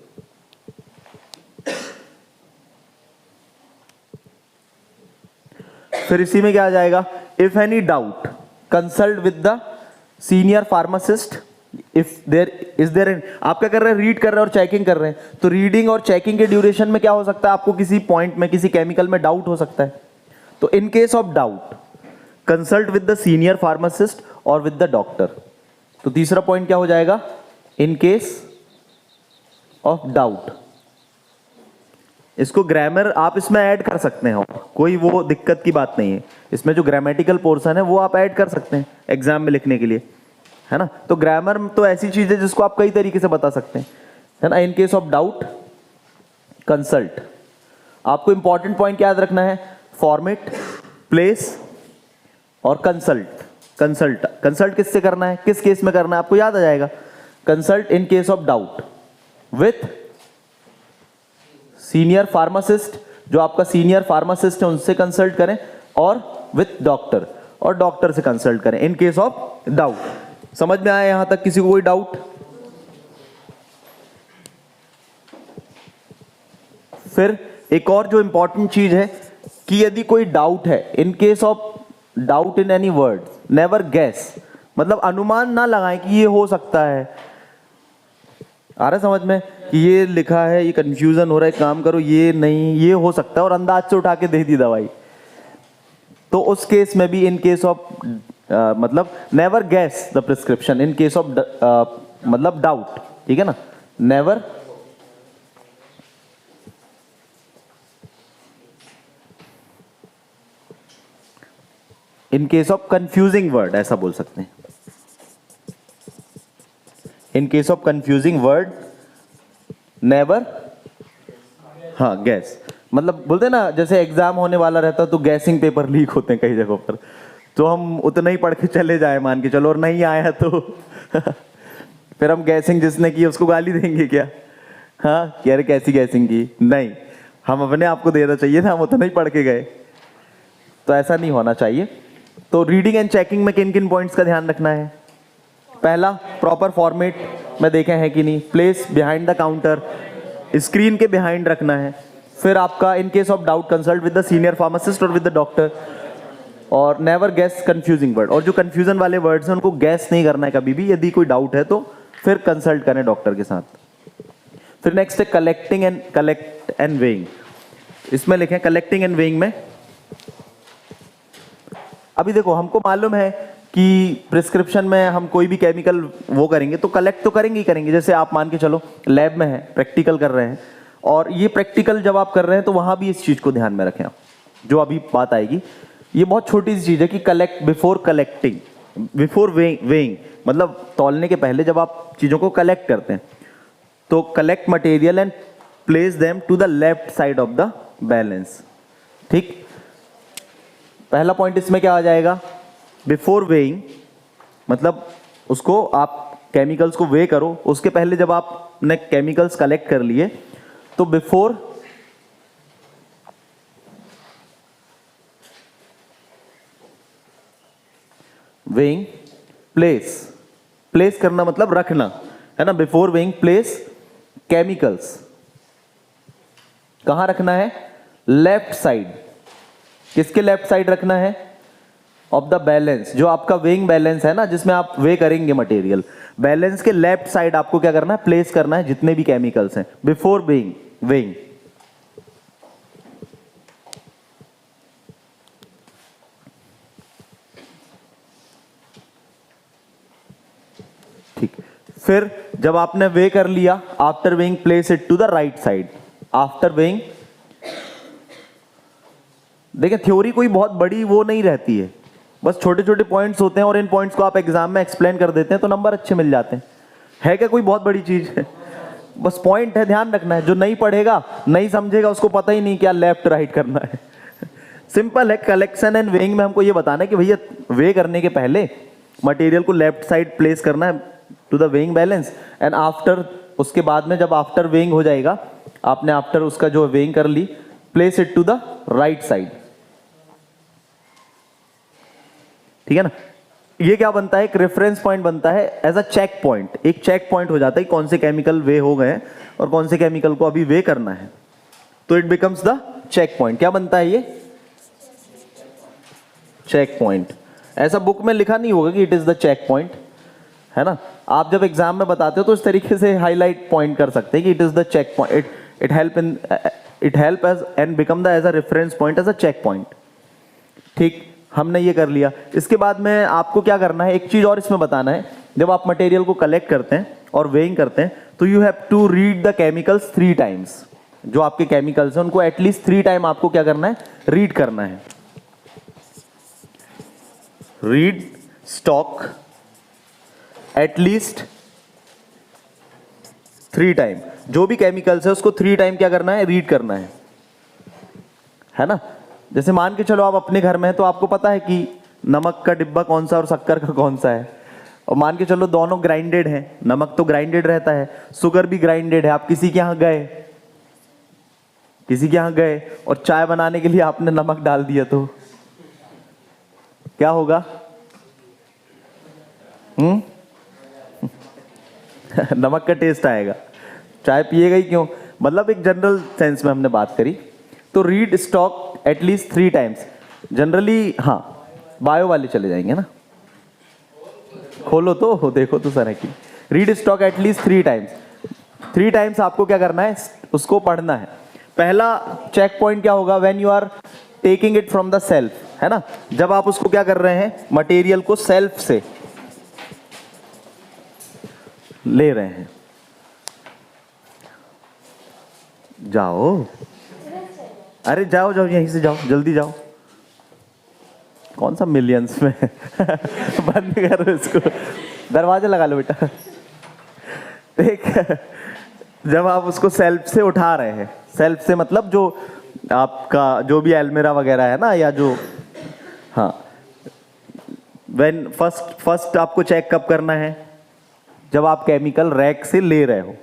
फिर इसी में क्या आ जाएगा, if any doubt consult with the senior pharmacist, if there is there. आप क्या कर रहे हैं, रीड कर रहे हैं और चेकिंग कर रहे हैं, तो रीडिंग और चेकिंग के ड्यूरेशन में क्या हो सकता है, आपको किसी पॉइंट में किसी केमिकल में डाउट हो सकता है। तो इन case of doubt consult with the senior pharmacist और विद द डॉक्टर। तो तीसरा पॉइंट क्या हो जाएगा, इन केस ऑफ डाउट। इसको ग्रामर आप इसमें ऐड कर सकते हैं, कोई वो दिक्कत की बात नहीं है। इसमें जो ग्रामेटिकल पोर्शन है वो आप ऐड कर सकते हैं एग्जाम में लिखने के लिए, है ना। तो ग्रामर तो ऐसी चीज है जिसको आप कई तरीके से बता सकते हैं, है ना। इन केस ऑफ डाउट कंसल्ट। आपको इंपॉर्टेंट पॉइंट क्या याद रखना है? फॉर्मेट, प्लेस और कंसल्ट। कंसल्ट कंसल्ट किससे करना है, किस केस में करना है, आपको याद आ जाएगा। Consult in case of doubt with senior pharmacist, जो आपका सीनियर फार्मासिस्ट है उनसे कंसल्ट करें, और विथ डॉक्टर, और डॉक्टर से कंसल्ट करें इन केस ऑफ डाउट। समझ में आया यहां तक? किसी को कोई डाउट? फिर एक और जो इंपॉर्टेंट चीज है कि यदि कोई डाउट है, इन case of doubt in any word, never gas, मतलब अनुमान ना लगाएं कि ये हो सकता है। आ रहा है समझ में कि ये लिखा है, ये कंफ्यूजन हो रहा है, काम करो, ये नहीं, ये हो सकता है, और अंदाज से उठा के दे दी दवाई। तो उस केस में भी इन केस ऑफ मतलब never gas the prescription in case of मतलब डाउट, ठीक है ना? Never in case of confusing word, ऐसा बोल सकते हैं। इन case of confusing word never, हाँ गैस, मतलब बोलते हैं ना जैसे एग्जाम होने वाला रहता तो गैसिंग पेपर लीक होते हैं कई जगहों पर, तो हम उतना ही पढ़ के चले जाए मान के चलो, और नहीं आया तो फिर हम गैसिंग जिसने की उसको गाली देंगे क्या? हाँ कि अरे कैसी गैसिंग की? नहीं, हम अपने आप को देना चाहिए था, हम उतना ही पढ़ के गए। तो ऐसा नहीं होना चाहिए। तो रीडिंग एंड चेकिंग में किन किन पॉइंट्स का ध्यान रखना है? पहला, प्रॉपर फॉर्मेट में देखे हैं कि नहीं, place behind the counter, screen के बिहाइंड रखना है। फिर आपका इन case of doubt consult with the senior pharmacist और विद द डॉक्टर, और नेवर गैस कंफ्यूजिंग वर्ड, और जो कंफ्यूजन वाले वर्ड्स हैं उनको गैस नहीं करना है कभी भी। यदि कोई डाउट है तो फिर कंसल्ट करें डॉक्टर के साथ। फिर नेक्स्ट है कलेक्ट एंड वेइंग। इसमें लिखें कलेक्टिंग एंड वेइंग में, अभी देखो हमको मालूम है कि प्रिस्क्रिप्शन में हम कोई भी केमिकल वो करेंगे तो कलेक्ट तो करेंगे ही करेंगे। जैसे आप मान के चलो लैब में है, प्रैक्टिकल कर रहे हैं, और ये प्रैक्टिकल जब आप कर रहे हैं तो वहां भी इस चीज को ध्यान में रखें आप, जो अभी बात आएगी। ये बहुत छोटी सी चीज है कि collect before collecting, before weighing, मतलब तौलने के पहले जब आप चीजों को कलेक्ट करते हैं तो collect material and place them to the left side of the balance. ठीक, पहला पॉइंट इसमें क्या आ जाएगा? बिफोर वेइंग, मतलब उसको आप केमिकल्स को वे करो, उसके पहले जब आपने केमिकल्स कलेक्ट कर लिए तो बिफोर वेइंग प्लेस करना मतलब रखना है ना। बिफोर वेइंग प्लेस केमिकल्स, कहां रखना है? Left side. किसके लेफ्ट साइड रखना है? ऑफ द बैलेंस, जो आपका वेइंग बैलेंस है ना, जिसमें आप वे करेंगे मटेरियल, बैलेंस के लेफ्ट साइड आपको क्या करना है? प्लेस करना है जितने भी केमिकल्स हैं बिफोर वेइंग। ठीक, फिर जब आपने वे कर लिया, after weighing place it to the right side. After weighing, देखिए थ्योरी कोई बहुत बड़ी वो नहीं रहती है, बस छोटे छोटे पॉइंट्स होते हैं, और इन पॉइंट्स को आप एग्जाम में एक्सप्लेन कर देते हैं तो नंबर अच्छे मिल जाते हैं। है क्या कोई बहुत बड़ी चीज है? बस पॉइंट है, ध्यान रखना है। जो नहीं पढ़ेगा, नहीं समझेगा, उसको पता ही नहीं क्या लेफ्ट राइट करना है। सिंपल है। कलेक्शन एंड वेइंग में हमको ये बताना है कि भैया वे करने के पहले मटेरियल को लेफ्ट साइड प्लेस करना है to the weighing balance, and after, उसके बाद में जब आफ्टर वेइंग हो जाएगा, आपने आफ्टर उसका जो वेइंग कर ली, place it to the right side. ठीक है ना? ये क्या बनता है? एक रेफरेंस पॉइंट बनता है एज अ चेक पॉइंट। एक चेक पॉइंट हो जाता है कौन से केमिकल वे हो गए और कौन से केमिकल को अभी वे करना है, तो it becomes the check point. क्या बनता है ये? Check point. ऐसा बुक में लिखा नहीं होगा कि it is the check point, है ना? आप जब एग्जाम में बताते हो तो इस तरीके से हाईलाइट पॉइंट कर सकते हैं कि it is the check point, it help as and become the as a reference point, as a check point. ठीक, हमने ये कर लिया। इसके बाद में आपको क्या करना है, एक चीज और इसमें बताना है। जब आप मटेरियल को कलेक्ट करते हैं और वेइंग करते हैं तो you have to read the chemicals 3 times. जो आपके केमिकल्स हैं उनको एटलीस्ट 3 टाइम आपको क्या करना है? रीड करना है। Read stock at least 3 time. जो भी केमिकल्स है उसको 3 टाइम क्या करना है, रीड करना है ना। जैसे मान के चलो आप अपने घर में हैं तो आपको पता है कि नमक का डिब्बा कौन सा और शक्कर का कौन सा है, और मान के चलो दोनों ग्राइंडेड हैं, नमक तो ग्राइंडेड रहता है, शुगर भी ग्राइंडेड है। आप किसी के यहाँ गए और चाय बनाने के लिए आपने नमक डाल दिया तो क्या होगा? नमक का टेस्ट आएगा, चाय पिएगा ही क्यों। मतलब एक जनरल सेंस में हमने बात करी। तो read stock at least 3 times generally. हाँ, बायो वाले चले जाएंगे ना, खोलो तो देखो तो सर है कि read stock at least 3 times. 3 times आपको क्या करना है, उसको पढ़ना है। पहला चेक पॉइंट क्या होगा, when you are taking it from the shelf, है ना। जब आप उसको क्या कर रहे हैं, मटेरियल को सेल्फ से ले रहे हैं। जाओ, अरे जाओ जाओ, यहीं से जाओ, जल्दी जाओ। कौन सा मिलियंस में बंद करो इसको, दरवाजा लगा लो बेटा। देख, जब आप उसको सेल्फ से उठा रहे हैं, सेल्फ से मतलब जो आपका जो भी एल्मेरा वगैरह है ना, या जो, हाँ, व्हेन फर्स्ट आपको चेक कब करना है, जब आप केमिकल रैक से ले रहे हो,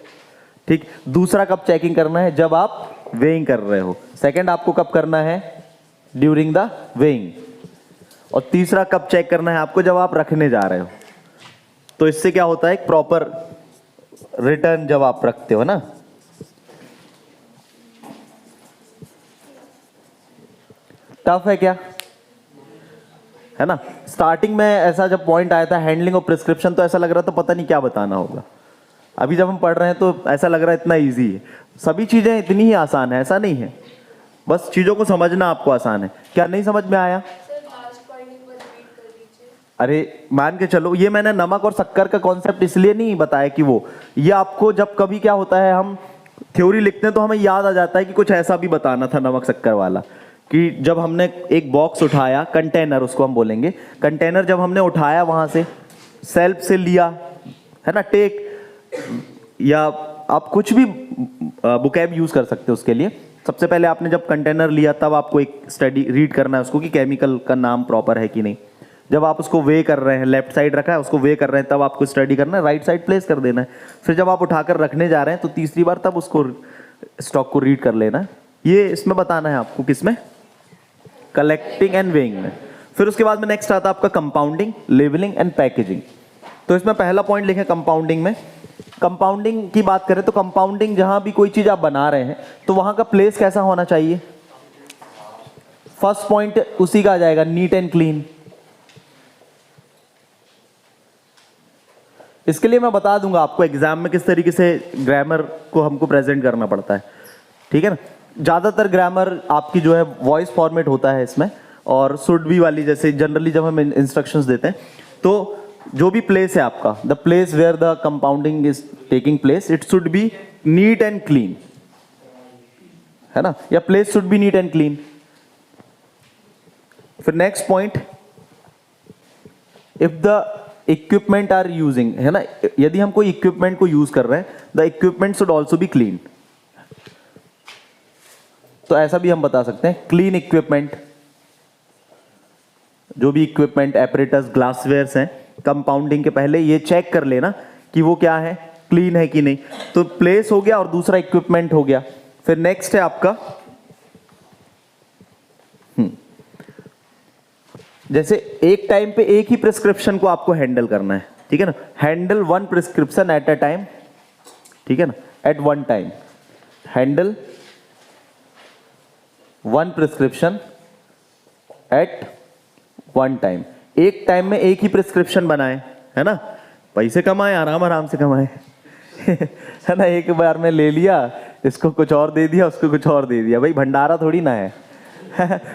ठीक। दूसरा कब चेकिंग करना है, जब आप वेइंग कर रहे हो। सेकंड आपको कब करना है, ड्यूरिंग द वेइंग। और तीसरा कब चेक करना है आपको, जब आप रखने जा रहे हो। तो इससे क्या होता है, एक प्रॉपर रिटर्न जब आप रखते हो ना। टफ है क्या, है ना। स्टार्टिंग में ऐसा जब पॉइंट आया था हैंडलिंग और प्रिस्क्रिप्शन, तो ऐसा लग रहा था पता नहीं क्या बताना होगा। अभी जब हम पढ़ रहे हैं तो ऐसा लग रहा है इतना इजी है। सभी चीजें इतनी ही आसान है, ऐसा नहीं है, बस चीजों को समझना आपको आसान है। क्या नहीं समझ में आया? अरे मान के चलो, ये मैंने नमक और शक्कर का कॉन्सेप्ट इसलिए नहीं बताया कि वो, ये आपको जब कभी क्या होता है, हम थ्योरी लिखते हैं तो हमें याद आ जाता है कि कुछ ऐसा भी बताना था नमक शक्कर वाला, कि जब हमने एक बॉक्स उठाया, कंटेनर उसको हम बोलेंगे, कंटेनर जब हमने उठाया वहां से सेल्फ से लिया, है ना, टेक, या आप कुछ भी बुकैब यूज कर सकते हो उसके लिए। सबसे पहले आपने जब कंटेनर लिया तब आपको एक स्टडी रीड करना है उसको कि केमिकल का नाम प्रॉपर है कि नहीं। जब आप उसको वे कर रहे हैं, लेफ्ट साइड रखा है, उसको वे कर रहे हैं, तब आपको स्टडी करना है, राइट साइड प्लेस कर देना है। फिर जब आप उठाकर रखने जा रहे हैं तो तीसरी बार तब उसको स्टॉक को रीड कर लेना है। ये इसमें बताना है आपको, किसमें, कलेक्टिंग एंड वेइंग में। फिर उसके बाद में नेक्स्ट आता है आपका कंपाउंडिंग, लेवलिंग एंड पैकेजिंग। तो इसमें पहला पॉइंट लिखें कंपाउंडिंग में। कंपाउंडिंग की बात करें तो कंपाउंडिंग, जहां भी कोई चीज आप बना रहे हैं तो वहां का प्लेस कैसा होना चाहिए। फर्स्ट पॉइंट उसी का आ जाएगा, नीट एंड क्लीन। इसके लिए मैं बता दूंगा आपको एग्जाम में किस तरीके से ग्रामर को हमको प्रेजेंट करना पड़ता है, ठीक है ना। ज्यादातर ग्रामर आपकी जो है वॉइस फॉर्मेट होता है इसमें, और शुड बी वाली, जैसे जनरली जब हम इंस्ट्रक्शंस देते हैं तो जो भी प्लेस है आपका, the place where the compounding is taking place, it should be neat and clean, है ना, या place should be neat and clean. फिर next point, if the equipment are using, है ना, यदि हम कोई इक्विपमेंट को यूज कर रहे हैं, the equipment should also be clean. तो ऐसा भी हम बता सकते हैं, क्लीन इक्विपमेंट। जो भी इक्विपमेंट, एपरेटस, ग्लासवेयर्स हैं, कंपाउंडिंग के पहले ये चेक कर लेना कि वो क्या है, क्लीन है कि नहीं। तो प्लेस हो गया और दूसरा इक्विपमेंट हो गया। फिर नेक्स्ट है आपका, जैसे एक टाइम पे एक ही प्रिस्क्रिप्शन को आपको हैंडल करना है, ठीक है ना। Handle one prescription at a time, ठीक है ना, at one time. Handle one prescription at one time. एक टाइम में एक ही प्रिस्क्रिप्शन बनाए, है ना, पैसे कमाए, आराम आराम से कमाए है ना। एक बार में ले लिया, इसको कुछ और दे दिया, उसको कुछ और दे दिया, भाई भंडारा थोड़ी ना है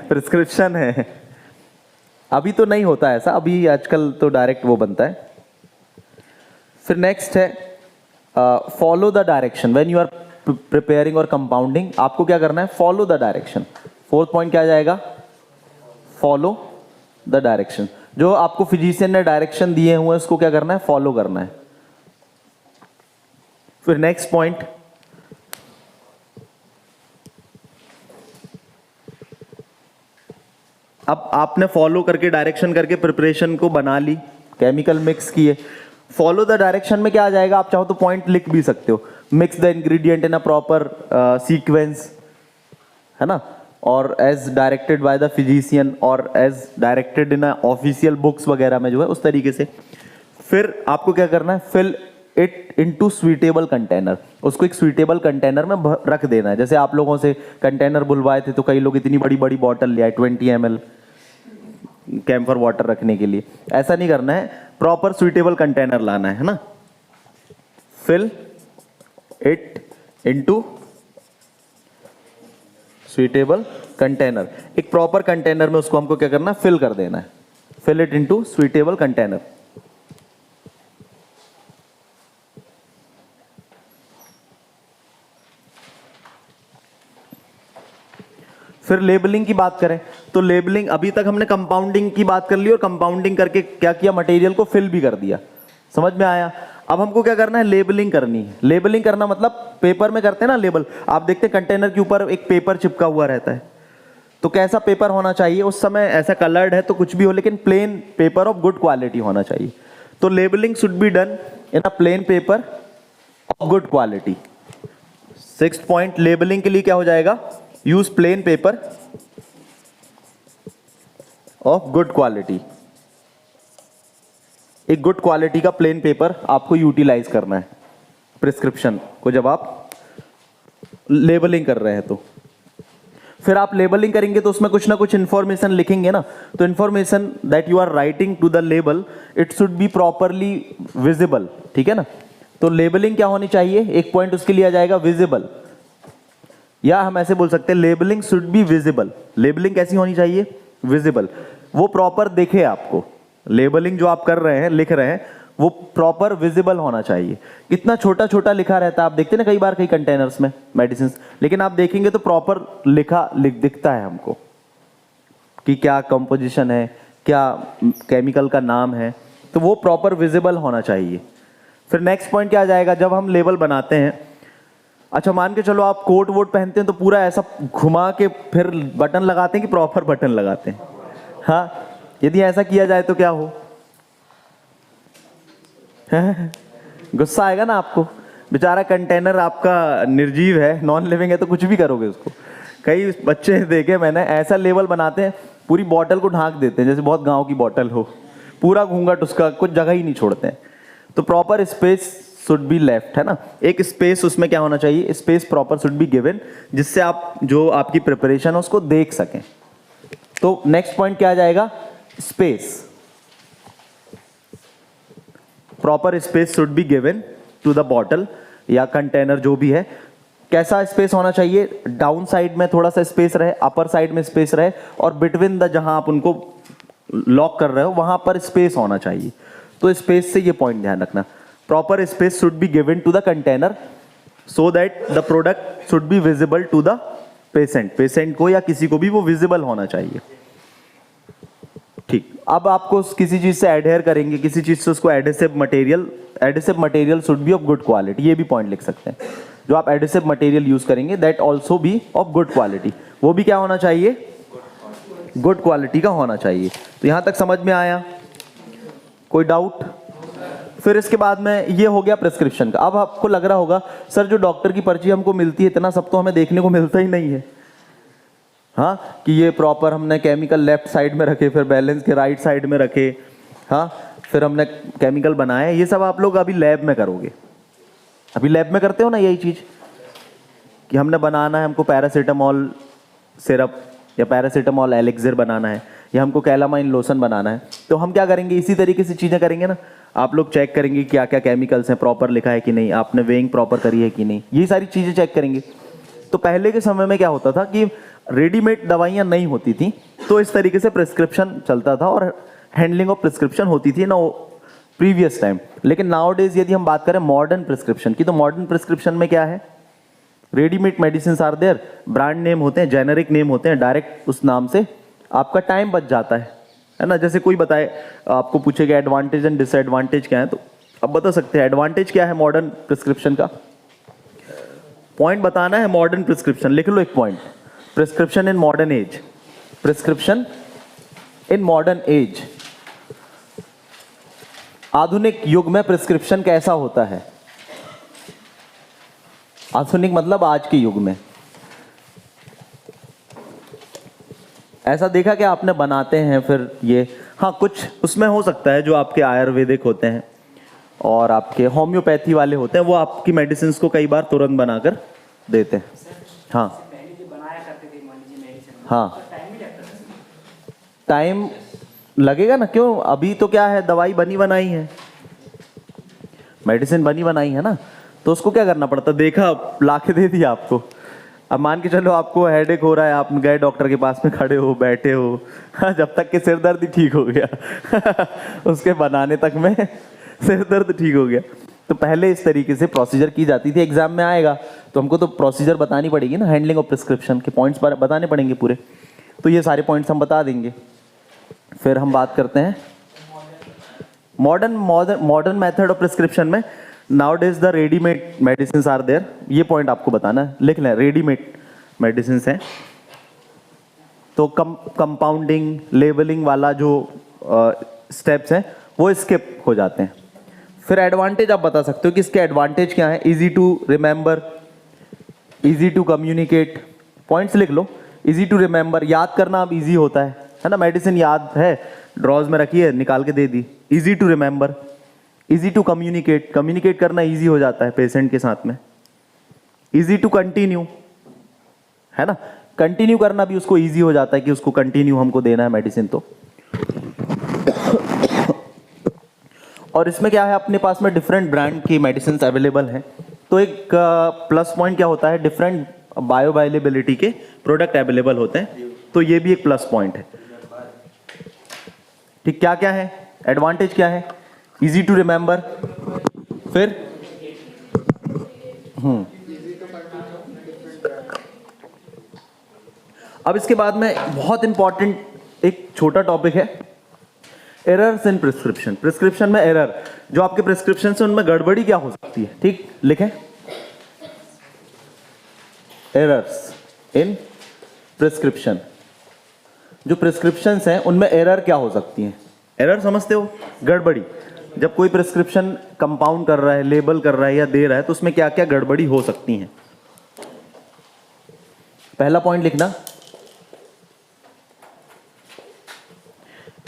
प्रिस्क्रिप्शन है। अभी तो नहीं होता ऐसा, अभी आजकल तो डायरेक्ट वो बनता है। फिर नेक्स्ट है follow the direction when you are preparing और कंपाउंडिंग। आपको क्या करना है, follow the direction. Fourth point क्या जाएगा, फॉलो द डायरेक्शन। जो आपको फिजिशियन ने डायरेक्शन दिए हुए हैं उसको क्या करना है, फॉलो करना है। फिर नेक्स्ट पॉइंट, अब आपने फॉलो करके डायरेक्शन करके प्रिपरेशन को बना ली, केमिकल मिक्स किए, फॉलो द डायरेक्शन में क्या आ जाएगा, आप चाहो तो पॉइंट लिख भी सकते हो, mix the ingredient in a proper sequence, है ना, और as directed by the physician और as directed in official books वगैरह में जो है उस तरीके से। फिर आपको क्या करना है, fill it into suitable container, उसको एक स्वीटेबल कंटेनर में रख देना है। जैसे आप लोगों से कंटेनर बुलवाए थे तो कई लोग इतनी बड़ी बड़ी बॉटल ले आए 20 ml कैम्फर वाटर रखने के लिए, ऐसा नहीं करना है, प्रॉपर स्वीटेबल कंटेनर लाना है ना। Fill it into suitable container, एक प्रॉपर कंटेनर में उसको हमको क्या करना है, फिल कर देना है, fill it into suitable container. फिर लेबलिंग की बात करें तो लेबलिंग, अभी तक हमने कंपाउंडिंग की बात कर ली और कंपाउंडिंग करके क्या किया, मटेरियल को फिल भी कर दिया, समझ में आया। अब हमको क्या करना है, लेबलिंग करनी है। लेबलिंग करना मतलब पेपर में करते हैं ना लेबल, आप देखते हैं कंटेनर के ऊपर एक पेपर चिपका हुआ रहता है, तो कैसा पेपर होना चाहिए उस समय, ऐसा कलर्ड है तो कुछ भी हो लेकिन plain paper of good quality होना चाहिए। तो labelling should be done in a plain paper of good quality. 6th point, labelling के लिए क्या हो जाएगा, use plain paper of good quality. एक गुड क्वालिटी का प्लेन पेपर आपको यूटिलाइज करना है प्रिस्क्रिप्शन को जब आप लेबलिंग कर रहे हैं तो। फिर आप लेबलिंग करेंगे तो उसमें कुछ ना कुछ इंफॉर्मेशन लिखेंगे ना, तो information that you are writing to the label it should be properly visible, ठीक है ना। तो लेबलिंग क्या होनी चाहिए, एक पॉइंट उसके लिए आ जाएगा विजिबल, या हम ऐसे बोल सकते हैं labelling should be visible. Labelling कैसी होनी चाहिए, विजिबल, वो प्रॉपर दिखे आपको, लेबलिंग जो आप कर रहे हैं लिख रहे हैं वो प्रॉपर विजिबल होना चाहिए। कितना छोटा छोटा लिखा रहता है, आप देखते हैं ना कई बार कई कंटेनर्स में मेडिसिन, लेकिन आप देखेंगे तो प्रॉपर दिखता है हमको कि क्या कंपोजिशन है, क्या केमिकल का नाम है, तो वो प्रॉपर विजिबल होना चाहिए। फिर नेक्स्ट पॉइंट क्या आ जाएगा, जब हम लेबल बनाते हैं, अच्छा मान के चलो आप कोट वोट पहनते हैं तो पूरा ऐसा घुमा के फिर बटन लगाते हैं कि प्रॉपर बटन लगाते हैं, हाँ, यदि ऐसा किया जाए तो क्या हो गुस्सा आएगा ना आपको, बेचारा कंटेनर आपका निर्जीव है, नॉन लिविंग है, तो कुछ भी करोगे उसको। कई बच्चे देखे मैंने ऐसा लेबल बनाते हैं, पूरी बॉटल को ढांक देते हैं जैसे बहुत गांव की बॉटल हो, पूरा घूंघट उसका, कुछ जगह ही नहीं छोड़ते हैं। तो proper space should be left, है ना, एक स्पेस उसमें क्या होना चाहिए, space proper should be given, जिससे आप जो आपकी प्रिपरेशन है उसको देख सकें। तो नेक्स्ट पॉइंट क्या आ जाएगा, space, proper space should be given to the bottle या कंटेनर जो भी है। कैसा स्पेस होना चाहिए, डाउन साइड में थोड़ा सा स्पेस रहे, अपर साइड में स्पेस रहे, और बिटवीन द जहां आप उनको लॉक कर रहे हो वहां पर स्पेस होना चाहिए। तो स्पेस से ये पॉइंट ध्यान रखना, proper space should be given to the container so that the product should be visible to the patient को या किसी को भी वो विजिबल होना चाहिए, ठीक। अब आपको किसी चीज से एडहेयर करेंगे, किसी चीज से उसको adhesive material should be of good quality, ये भी पॉइंट लिख सकते हैं। जो आप एडेसिव मटेरियल यूज करेंगे that also be of good quality, वो भी क्या होना चाहिए, गुड क्वालिटी का होना चाहिए। तो यहां तक समझ में आया, कोई डाउट। फिर इसके बाद में ये हो गया प्रिस्क्रिप्शन का। अब आपको लग रहा होगा सर जो डॉक्टर की पर्ची हमको मिलती है इतना सब तो हमें देखने को मिलता ही नहीं है, हाँ, कि ये प्रॉपर हमने केमिकल लेफ्ट साइड में रखे, फिर बैलेंस के राइट साइड में रखे, हाँ, फिर हमने केमिकल बनाए, ये सब आप लोग अभी लैब में करोगे। अभी लैब में करते हो ना यही चीज, कि हमने बनाना है, हमको पैरासीटामोल सिरप या पैरासीटामोल एलिक्सिर बनाना है, या हमको कैलामाइन लोशन बनाना है, तो हम क्या करेंगे, इसी तरीके से चीजें करेंगे ना। आप लोग चेक करेंगे क्या क्या केमिकल्स हैं, प्रॉपर लिखा है कि नहीं, आपने वेइंग प्रॉपर करी है कि नहीं, ये सारी चीजें चेक करेंगे। तो पहले के समय में क्या होता था कि रेडीमेड दवाइयाँ नहीं होती थी, तो इस तरीके से प्रिस्क्रिप्शन चलता था और हैंडलिंग ऑफ प्रिस्क्रिप्शन होती थी ना प्रीवियस टाइम। लेकिन नाउ डेज यदि हम बात करें मॉडर्न प्रिस्क्रिप्शन की, तो मॉडर्न प्रिस्क्रिप्शन में क्या है, readymade medicine are there, brand name होते हैं, जेनेरिक नेम होते हैं, डायरेक्ट उस नाम से आपका टाइम बच जाता है ना। जैसे कोई बताए, आपको पूछेगा एडवांटेज एंड डिसएडवांटेज क्या है, तो अब बता सकते हैं एडवांटेज क्या है मॉडर्न प्रिस्क्रिप्शन का, पॉइंट बताना है मॉडर्न प्रिस्क्रिप्शन, लिख लो एक point, prescription in modern age, prescription in modern age, आधुनिक युग में प्रिस्क्रिप्शन कैसा होता है, आधुनिक मतलब आज के युग में। ऐसा देखा कि आपने बनाते हैं फिर ये, हाँ कुछ उसमें हो सकता है जो आपके आयुर्वेदिक होते हैं और आपके होम्योपैथी वाले होते हैं, वो आपकी मेडिसिन को कई बार तुरंत बनाकर देते हैं। हाँ हाँ, टाइम लगेगा ना, क्यों, अभी तो क्या है, दवाई बनी बनाई है, मेडिसिन बनी बनाई है ना, तो उसको क्या करना पड़ता, देखा लाके दे दिया आपको। अब मान के चलो आपको हेडेक हो रहा है, आप गए डॉक्टर के पास में, खड़े हो बैठे हो, हाँ, जब तक कि सिर दर्द ही ठीक हो गया उसके बनाने तक में सिर दर्द ठीक हो गया। तो पहले इस तरीके से प्रोसीजर की जाती थी। एग्जाम में आएगा तो हमको तो प्रोसीजर बतानी पड़ेगी ना, हैंडलिंग ऑफ प्रिस्क्रिप्शन के पॉइंट्स बताने पड़ेंगे पूरे, तो ये सारे पॉइंट्स हम बता देंगे। फिर हम बात करते हैं मॉडर्न मेथड ऑफ प्रिस्क्रिप्शन में। Nowadays the readymade medicine are there, ये पॉइंट आपको बताना है, लिख लें, रेडीमेड मेडिसिन हैं, तो कंपाउंडिंग लेबलिंग वाला जो स्टेप्स हैं वो स्किप हो जाते हैं। फिर एडवांटेज आप बता सकते हो कि इसके एडवांटेज क्या है, easy to remember, easy to communicate, points लिख लो। इजी टू रिमेंबर, याद करना अब इजी होता है ना, मेडिसिन याद है, ड्रॉज में रखी है, निकाल के दे दी। Easy to remember, easy to communicate, communicate करना इजी हो जाता है पेशेंट के साथ में। इजी टू कंटिन्यू, है ना, कंटिन्यू करना भी उसको इजी हो जाता है कि उसको कंटिन्यू हमको देना है मेडिसिन तो। और इसमें क्या है, अपने पास में डिफरेंट ब्रांड की मेडिसिन अवेलेबल हैं, तो एक प्लस पॉइंट क्या होता है, डिफरेंट बायोअवेलेबिलिटी के प्रोडक्ट अवेलेबल होते हैं, तो ये भी एक प्लस पॉइंट है। ठीक, क्या क्या है एडवांटेज, क्या है, इजी टू रिमेंबर, फिर अब इसके बाद में बहुत इंपॉर्टेंट एक छोटा टॉपिक है, एरर्स इन प्रिस्क्रिप्शन। प्रिस्क्रिप्शन में एरर, जो आपके प्रिस्क्रिप्शन से उनमें गड़बड़ी क्या हो सकती है, ठीक, लिखें, एरर्स इन प्रिस्क्रिप्शन, जो प्रिस्क्रिप्शंस हैं उनमें एरर क्या हो सकती हैं। एरर समझते हो, गड़बड़ी, जब कोई प्रिस्क्रिप्शन कंपाउंड कर रहा है, लेबल कर रहा है या दे रहा है, तो उसमें क्या क्या गड़बड़ी हो सकती हैं। पहला पॉइंट लिखना,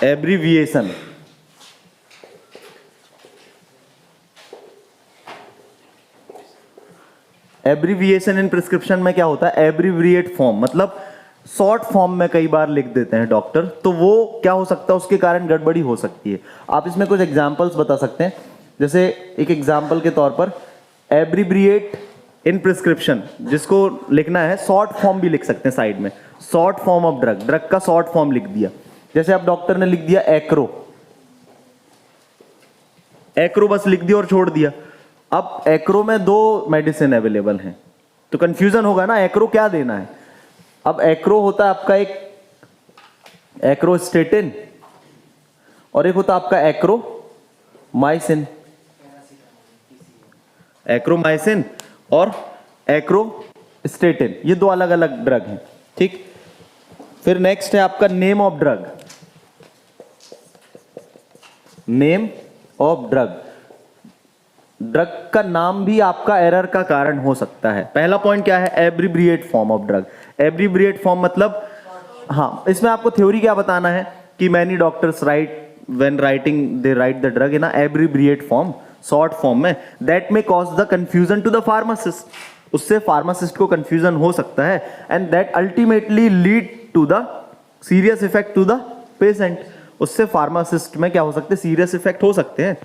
एब्रीविएशन, एब्रीविएशन इन प्रिस्क्रिप्शन में क्या होता है, एब्रीविएट फॉर्म, मतलब शॉर्ट फॉर्म में कई बार लिख देते हैं डॉक्टर, तो वो क्या हो सकता है, उसके कारण गड़बड़ी हो सकती है। आप इसमें कुछ एग्जांपल्स बता सकते हैं, जैसे एक एग्जांपल के तौर पर एब्रीविएट इन प्रिस्क्रिप्शन, जिसको लिखना है शॉर्ट फॉर्म भी लिख सकते हैं साइड में, short form of drug, drug का शॉर्ट फॉर्म लिख दिया, जैसे आप डॉक्टर ने लिख दिया एक्रो, एक्रो बस लिख दिया और छोड़ दिया। अब एक्रो में 2 मेडिसिन अवेलेबल हैं, तो कंफ्यूजन होगा ना, एक्रो क्या देना है। अब एक्रो होता है आपका एक एक्रोस्टेटिन और एक होता है आपका एक्रोमाइसिन, एक्रोमाइसिन और एक्रोस्टेटिन, ये 2 अलग अलग ड्रग हैं, ठीक। फिर नेक्स्ट है आपका name of drug, name of drug, drug का नाम भी आपका एरर का कारण हो सकता है। पहला पॉइंट क्या है, abbreviate form of drug, abbreviate form मतलब, हाँ, इसमें आपको थ्योरी क्या बताना है कि many doctors write when writing they write the drug in abbreviate form, short form में, that may cause the confusion to the pharmacist, उससे फार्मासिस्ट को कंफ्यूजन हो सकता है, and that ultimately lead to the serious effect to the patient, उससे pharmacist में क्या हो सकते हैं, सीरियस इफेक्ट हो सकते हैं।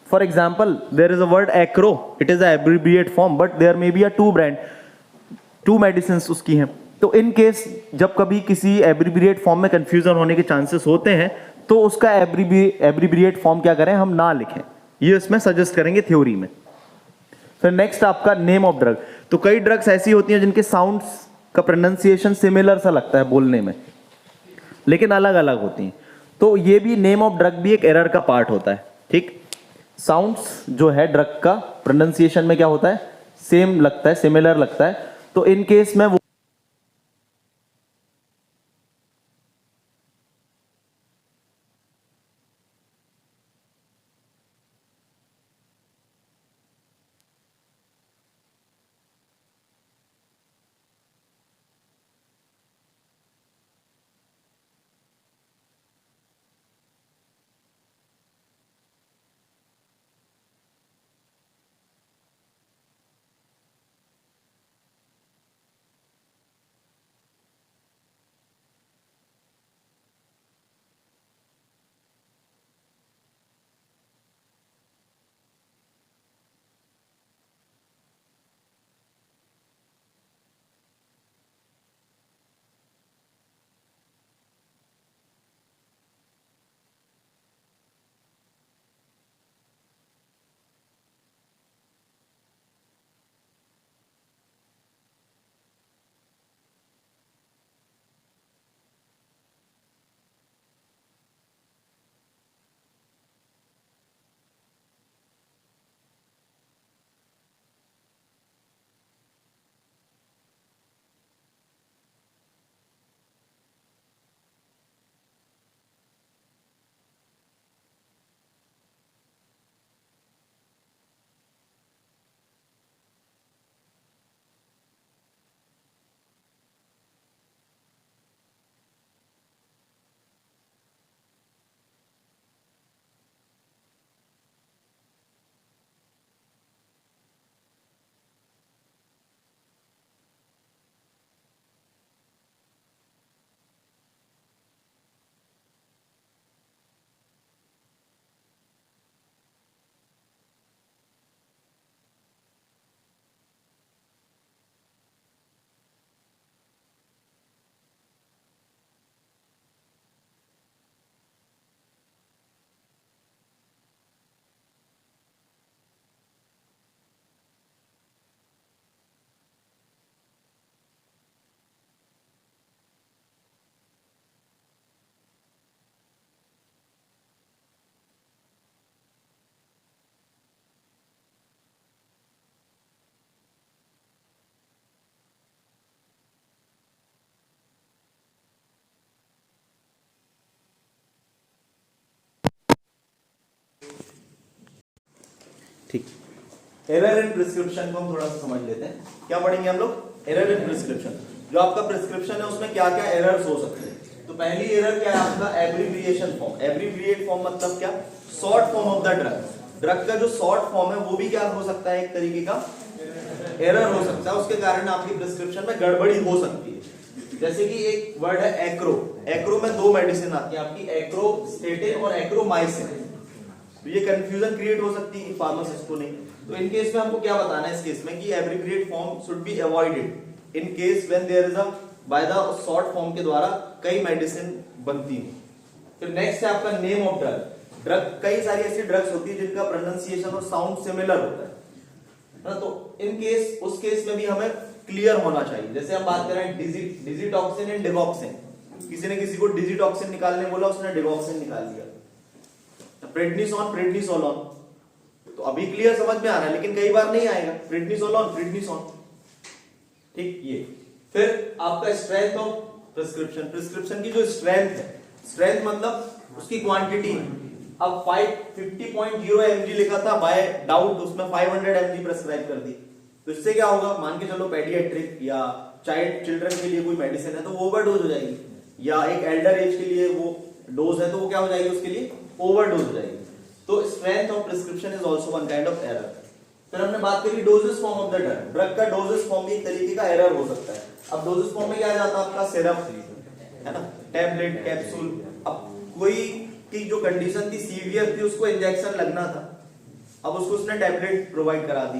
For example, there is a word acro, it is a abbreviate form, but there may be a 2 brand, 2 medicines उसकी हैं, तो इन केस जब कभी किसी एब्रीविएट फॉर्म में कंफ्यूजन होने के चांसेस होते हैं, तो उसका एब्रीविएट फॉर्म क्या करें, हम ना लिखें, ये इसमें सजेस्ट करेंगे थ्योरी में। फिर नेक्स्ट आपका नेम ऑफ ड्रग, तो कई ड्रग्स ऐसी होती हैं जिनके साउंड्स का प्रोनाउंसिएशन सिमिलर सा लगता है बोलने में, लेकिन अलग अलग होती हैं, तो ये भी नेम ऑफ ड्रग भी एक एरर का पार्ट होता है, ठीक। साउंड्स जो है ड्रग का प्रोनाउंसिएशन में क्या होता है, सेम लगता है, सिमिलर लगता है, तो इन केस में वो ठीक। एरर इन प्रिस्क्रिप्शन को हम थोड़ा सा समझ लेते हैं। क्या पढ़ेंगे हम लोग? Error in prescription. जो आपका प्रिस्क्रिप्शन है उसमें क्या क्या एरर्स हो सकते हैं। तो पहली एरर क्या है आपका? Abbreviation form. एब्रिविएट फॉर्म मतलब क्या? Short form of the drug. Drug का जो शॉर्ट फॉर्म है वो भी क्या हो सकता है? एक तरीके का एरर हो सकता है। उसके कारण आपकी प्रिस्क्रिप्शन में गड़बड़ी हो सकती है। जैसे कि एक वर्ड है एक्रो। एक्रो में दो मेडिसिन आती है आपकी, एक्रोस्टेटिन और एक्रोमाइसिन। तो ये कंफ्यूजन क्रिएट हो सकती है फार्मासिस्ट को। नहीं तो इन केस में हमको क्या बताना है? इस केस में कि abbreviate form should be avoided in case when there is a by the short form के द्वारा कई मेडिसिन बनती है। फिर नेक्स्ट है आपका नेम ऑफ ड्रग। ड्रग कई सारी ऐसी ड्रग्स होती है जिनका प्रोनाउंसिएशन और साउंड सिमिलर होता है ना, तो इन केस उस केस में भी हमें क्लियर होना चाहिए। जैसे हम बात कर रहे हैं डिजिटॉक्सिन एंड डिगॉक्सिन। किसी ने किसी को डिजिटॉक्सिन निकालने बोला, उसने डिगॉक्सिन निकाल दिया। प्रेडनिसोन प्रेडनिसोलोन, तो अभी क्लियर समझ में आ रहा है, लेकिन कई बार नहीं आएगा। प्रेडनिसोलोन प्रेडनिसोन, ठीक। ये फिर आपका स्ट्रेंथ ऑफ प्रिस्क्रिप्शन। प्रिस्क्रिप्शन की जो स्ट्रेंथ है, स्ट्रेंथ मतलब उसकी क्वांटिटी। अब 50.0 mg लिखा था, बाय डाउट उसमें 500 mg प्रेस्क्राइब कर दी, तो इससे क्या होगा? मान के चलो पेडियाट्रिक या चाइल्ड चिल्ड्रन के लिए कोई मेडिसिन है तो वो ओवरडोज हो जाएगी, या एक एल्डर एज के लिए वो डोज है तो वो क्या हो जाएगी? उसके लिए ओवरडोज हो जाएगी। तो strength of prescription is also one kind of error. फिर हमने बात करी doses form of the drug. Drug का डोजेस फॉर्म भी एक तरीके का एरर हो सकता है। अब डोजेस फॉर्म में क्या आ जाता है आपका? सिरप है ना, टैबलेट, कैप्सूल। अब कोई की जो कंडीशन थी सीवियर थी, उसको इंजेक्शन लगना था, अब उसको उसने टैबलेट प्रोवाइड करा दी,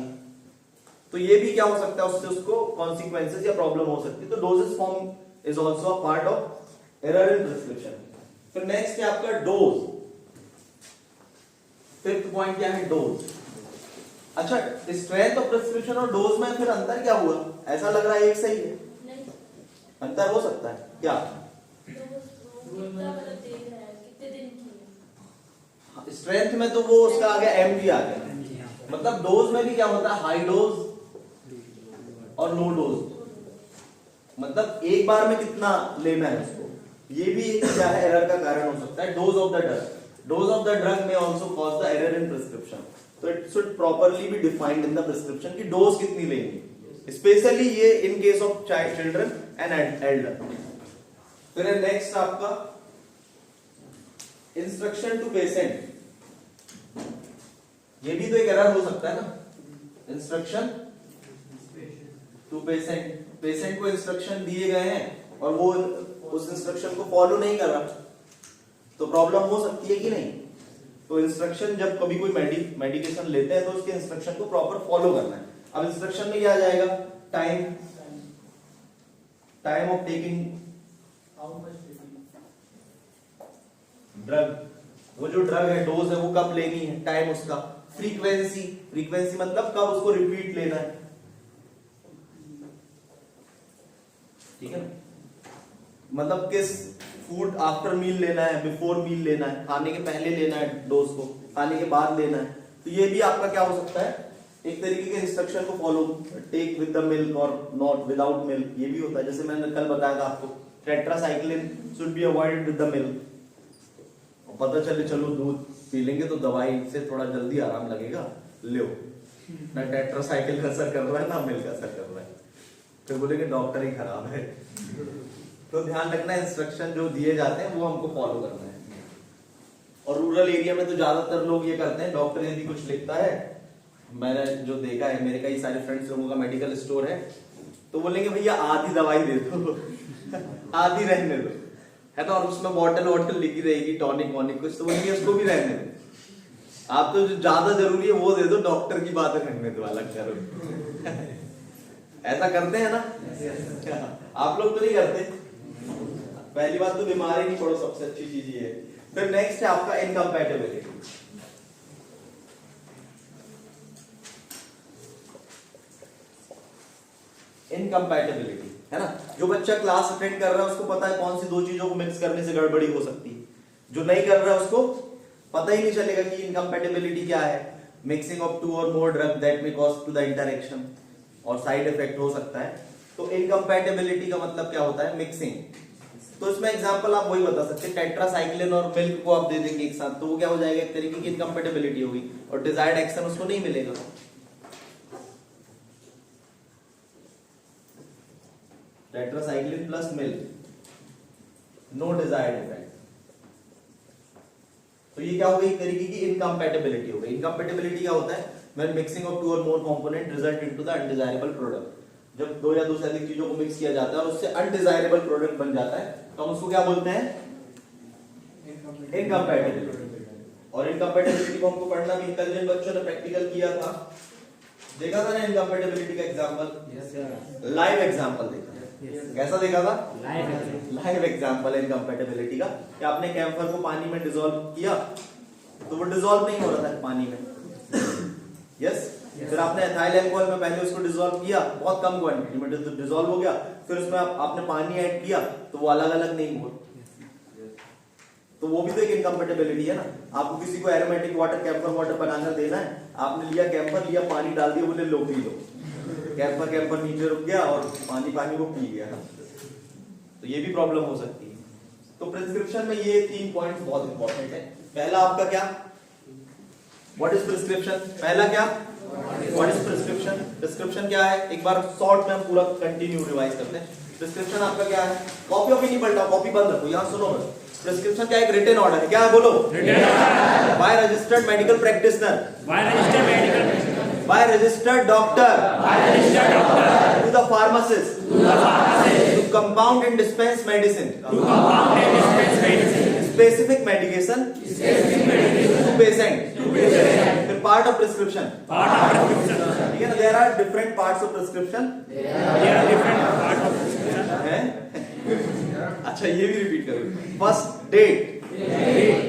तो ये भी क्या हो सकता है? उससे उसको कॉन्सिक्वेंसेस या प्रॉब्लम हो सकती है। तो doses form is also a part of error in prescription. फिर नेक्स्ट है आपका डोज। फिफ्थ पॉइंट क्या है? डोज। अच्छा, स्ट्रेंथ ऑफ प्रिस्क्रिप्शन और डोज में फिर अंतर क्या हुआ? ऐसा लग रहा है एक सही है, अंतर हो सकता है क्या? स्ट्रेंथ में तो वो उसका आ गया mg आ गया, मतलब डोज में भी क्या होता है? हाई डोज और लो डोज, मतलब एक बार में कितना लेना है उसको, ये भी एक क्या है एरर का कारण हो सकता है। डोज ऑफ द ड्रग में also cause the error in prescription, तो it should properly be defined in the prescription की डोज कितनी लेंगे, स्पेशली ये in case of child, children and elder. फिर नेक्स्ट आपका इंस्ट्रक्शन टू पेशेंट, ये भी तो एक एरर हो सकता है ना। इंस्ट्रक्शन टू पेशेंट, पेशेंट को इंस्ट्रक्शन दिए गए हैं और वो उस इंस्ट्रक्शन को फॉलो नहीं कर रहा, तो प्रॉब्लम हो सकती है कि नहीं। तो इंस्ट्रक्शन, जब कभी कोई मेडिकेशन लेते हैं तो उसके इंस्ट्रक्शन को प्रॉपर फॉलो करना है। अब इंस्ट्रक्शन में क्या आ जाएगा, टाइम ऑफ टेकिंग ड्रग, वो जो ड्रग है, डोज है, वो कब लेनी है, टाइम उसका, फ्रीक्वेंसी मतलब कब उसको रिपीट लेना है, ठीक है ना। मतलब किस फूड आफ्टर मील लेना है, बिफोर मील लेना है, खाने के पहले लेना है डोज को, खाने के बाद लेना है। तो ये भी आपका क्या हो सकता है, एक तरीके के इंस्ट्रक्शन को follow, take with the milk और नॉट विदाउट मिल्क, ये भी होता है। जैसे मैंने कल बताया था आपको, tetracycline should be avoided with the milk, पता चले चलो दूध पी लेंगे तो दवाई से थोड़ा जल्दी आराम लगेगा, लो ना टेट्रासाइक्लिन का असर कर रहा है ना मिल्क का असर कर रहा है, फिर बोलेंगे डॉक्टर ही खराब है। तो ध्यान रखना, इंस्ट्रक्शन जो दिए जाते हैं वो हमको फॉलो करना है। और रूरल एरिया में तो ज्यादातर लोग ये करते हैं, डॉक्टर यदि कुछ लिखता है, मैंने जो देखा है, मेरे कई सारे फ्रेंड्स लोगों का मेडिकल स्टोर है, तो बोलेंगे भैया आधी दवाई दे दो आधी रहने दो, है ना, और उसमें बॉटल लिखी रहेगी, टॉनिक वॉनिक कुछ, तो बोलेंगे उसको भी रहने दो, आप तो जो ज्यादा जरूरी है वो दे दो, डॉक्टर की बातें रहने दो, अलग करो ऐसा करते हैं ना आप लोग तो नहीं करते। पहली बात तो बीमारी नहीं पड़ो, सबसे अच्छी चीज ये है। फिर नेक्स्ट है आपका इनकम्पैटिबिलिटी। इनकम्पैटिबिलिटी है ना, जो बच्चा क्लास अटेंड कर रहा है उसको पता है कौन सी दो चीजों को मिक्स करने से गड़बड़ी हो सकती है, जो नहीं कर रहा है उसको पता ही नहीं चलेगा कि इनकम्पैटिबिलिटी क्या है। मिक्सिंग ऑफ टू और more drug that may cause to the interaction, और साइड इफेक्ट हो सकता है। तो इनकम्पैटिबिलिटी का मतलब क्या होता है, मिक्सिंग। तो इसमें एग्जांपल आप वही बता सकते हैं, टेट्रासाइक्लिन और मिल्क को आप दे देंगे एक साथ, तो वो क्या हो जाएगा, एक तरीके की इनकम्पैटिबिलिटी होगी और डिजायर्ड एक्शन उसको नहीं मिलेगा। Tetracycline plus milk, no desired effect, तो ये क्या हो गई, एक तरीके की इनकम्पैटिबिलिटी हो गई। इनकम्पैटिबिलिटी क्या होता है, when mixing of two or more component result into the undesirable product, जब दो या दो से अधिक चीजों को मिक्स किया जाता है और उससे अनडिजायरेबल प्रोडक्ट बन जाता है, तो हम उसको क्या बोलते हैं, इनकम्पैटिबिलिटी। और इनकम्पैटिबिलिटी को हमको पढ़ना भी, इंटेलिजेंट बच्चों ने प्रैक्टिकल किया था, देखा था ना इनकम्पैटिबिलिटी का एग्जांपल, लाइव एग्जांपल देखा, कैसा देखा था, लाइव एग्जांपल इनकम्पैटिबिलिटी का, कि आपने कैम्फर को पानी में डिसॉल्व किया तो वो डिसॉल्व नहीं हो रहा था पानी में, यस। फिर आपने एथाइल अल्कोहल में पहले उसको डिसॉल्व किया, बहुत कम क्वांटिटी में डिसॉल्व हो गया, फिर उसमें आपने पानी ऐड किया तो वो अलग अलग नहीं हुआ, तो वो भी तो एक इनकम्पैटिबिलिटी है ना। आपको किसी को एरोमेटिक वाटर, कैम्फर वाटर बनाकर देना है, आपने लिया कैम्फर, लिया पानी डाल दिया, बोले लो पी लो, कैम्फर नीचे रुक गया और पानी वो पी गया, तो ये भी प्रॉब्लम हो सकती है। तो प्रिस्क्रिप्शन में ये 3 पॉइंट्स बहुत इंपॉर्टेंट है। पहला आपका क्या, व्हाट इज प्रिस्क्रिप्शन, पहला क्या, व्हाट इज प्रिस्क्रिप्शन, प्रिस्क्रिप्शन क्या है, एक बार शॉर्ट में हम पूरा कंटिन्यू रिवाइज करते हैं। प्रिस्क्रिप्शन आपका क्या है, कॉपी ऑफ नहीं पलटा, कॉपी बंद रखो, यहां सुनो बस। प्रिस्क्रिप्शन क्या, एक रिटन ऑर्डर है, क्या है बोलो, by registered medical practitioner, by registered doctor, to the pharmacist, to compound and dispense medicine, specific medication to patient, फिर part of prescription, ठीक है ना, there are different parts of prescription, है अच्छा ये भी रिपीट करो। फर्स्ट डेट,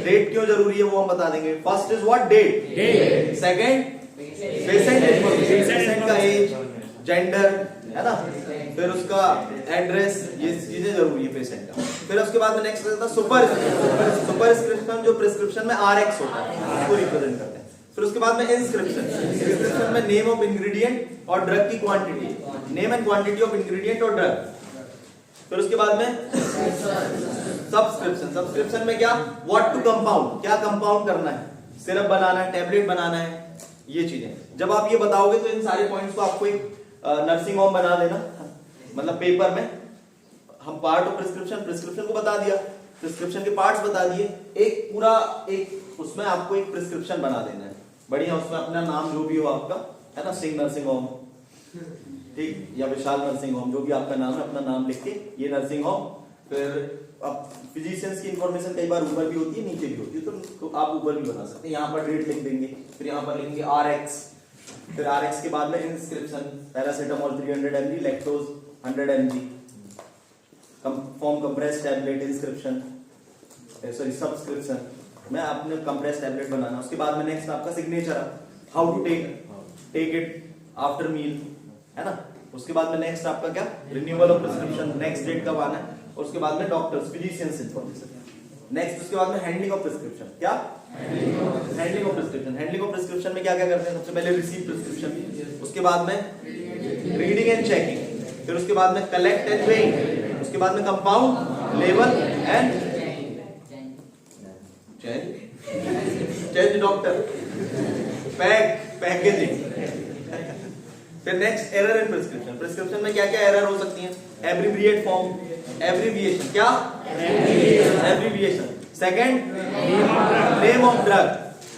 डेट क्यों जरूरी है वो हम बता देंगे। First is what, date, second patient information, patient का एज, जेंडर, है ना, फिर उसका एड्रेस, ये चीजें जरूरी है पेशेंट का। फिर उसके बाद में नेक्स्ट रहता है सुपरस्क्रिप्शन, जो प्रिस्क्रिप्शन में RX होता है उसको रिप्रेजेंट करते हैं। फिर उसके बाद में इंस्क्रिप्शन में नेम ऑफ इंग्रेडिएंट और ड्रग की quantity, name and quantity of ingredient और ड्रग। फिर उसके बाद में सब्सक्रिप्शन में क्या, व्हाट टू कंपाउंड, क्या कंपाउंड करना है, सिरप बनाना है, टैबलेट बनाना है, ये चीजें। जब आप ये बताओगे तो इन सारे पॉइंट्स को आपको एक नर्सिंग होम बना देना, मतलब पेपर में हम पार्ट ऑफ प्रिस्क्रिप्शन को बता दिया, प्रिस्क्रिप्शन के पार्ट्स बता दिए, एक पूरा एक उसमें आपको एक प्रिस्क्रिप्शन बना देना है बढ़िया, उसमें अपना नाम जो भी हो आपका, है ना, सिंह नर्सिंग होम, ठीक, या विशाल नर्सिंग होम, जो भी आपका नाम है अपना नाम लिख के ये नर्सिंग होम। फिर अब फिजिशियंस की इंफॉर्मेशन कई बार ऊपर भी होती है नीचे भी होती है, तो आप ऊपर भी बना सकते हैं, यहाँ पर डेट लिख देंगे, फिर यहाँ पर लिखेंगे RX, फिर RX के बाद में inscription, paracetamol 300 mg, lactose 100 mg, form compress tablet, inscription, sorry subscription में आपने कंप्रेस टैबलेट बनाना। उसके बाद में नेक्स्ट आपका signature, how to take it after meal, है ना। उसके बाद में नेक्स्ट आपका क्या, renewal of prescription, next date कब आना है। उसके बाद में डॉक्टर्स, फिजिशियंस इंफॉर्मेशन। नेक्स्ट उसके बाद में हैंडलिंग ऑफ प्रिस्क्रिप्शन, क्या handling of prescription. Handling of prescription में क्या क्या करते हैं, सबसे पहले रिसीव प्रिस्क्रिप्शन, उसके बाद में रीडिंग एंड चेकिंग, फिर उसके बाद में कलेक्ट एंड वेइंग, उसके बाद में compound, label and change doctor, packaging. फिर next error in prescription, prescription में क्या क्या एरर हो सकती हैं, एब्रिविएट फॉर्म, एब्रिविएशन, क्या abbreviation. Second, name of drug,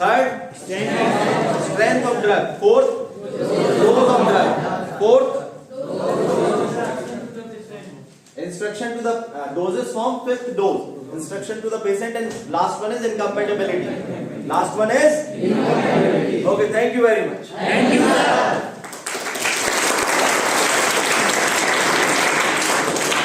third strength of drug, fourth dose of drug, fourth instruction to the doses form, fifth dose, instruction to the patient, and last one is incompatibility. Last one is incompatibility. Okay, thank you very much. Thank you, sir.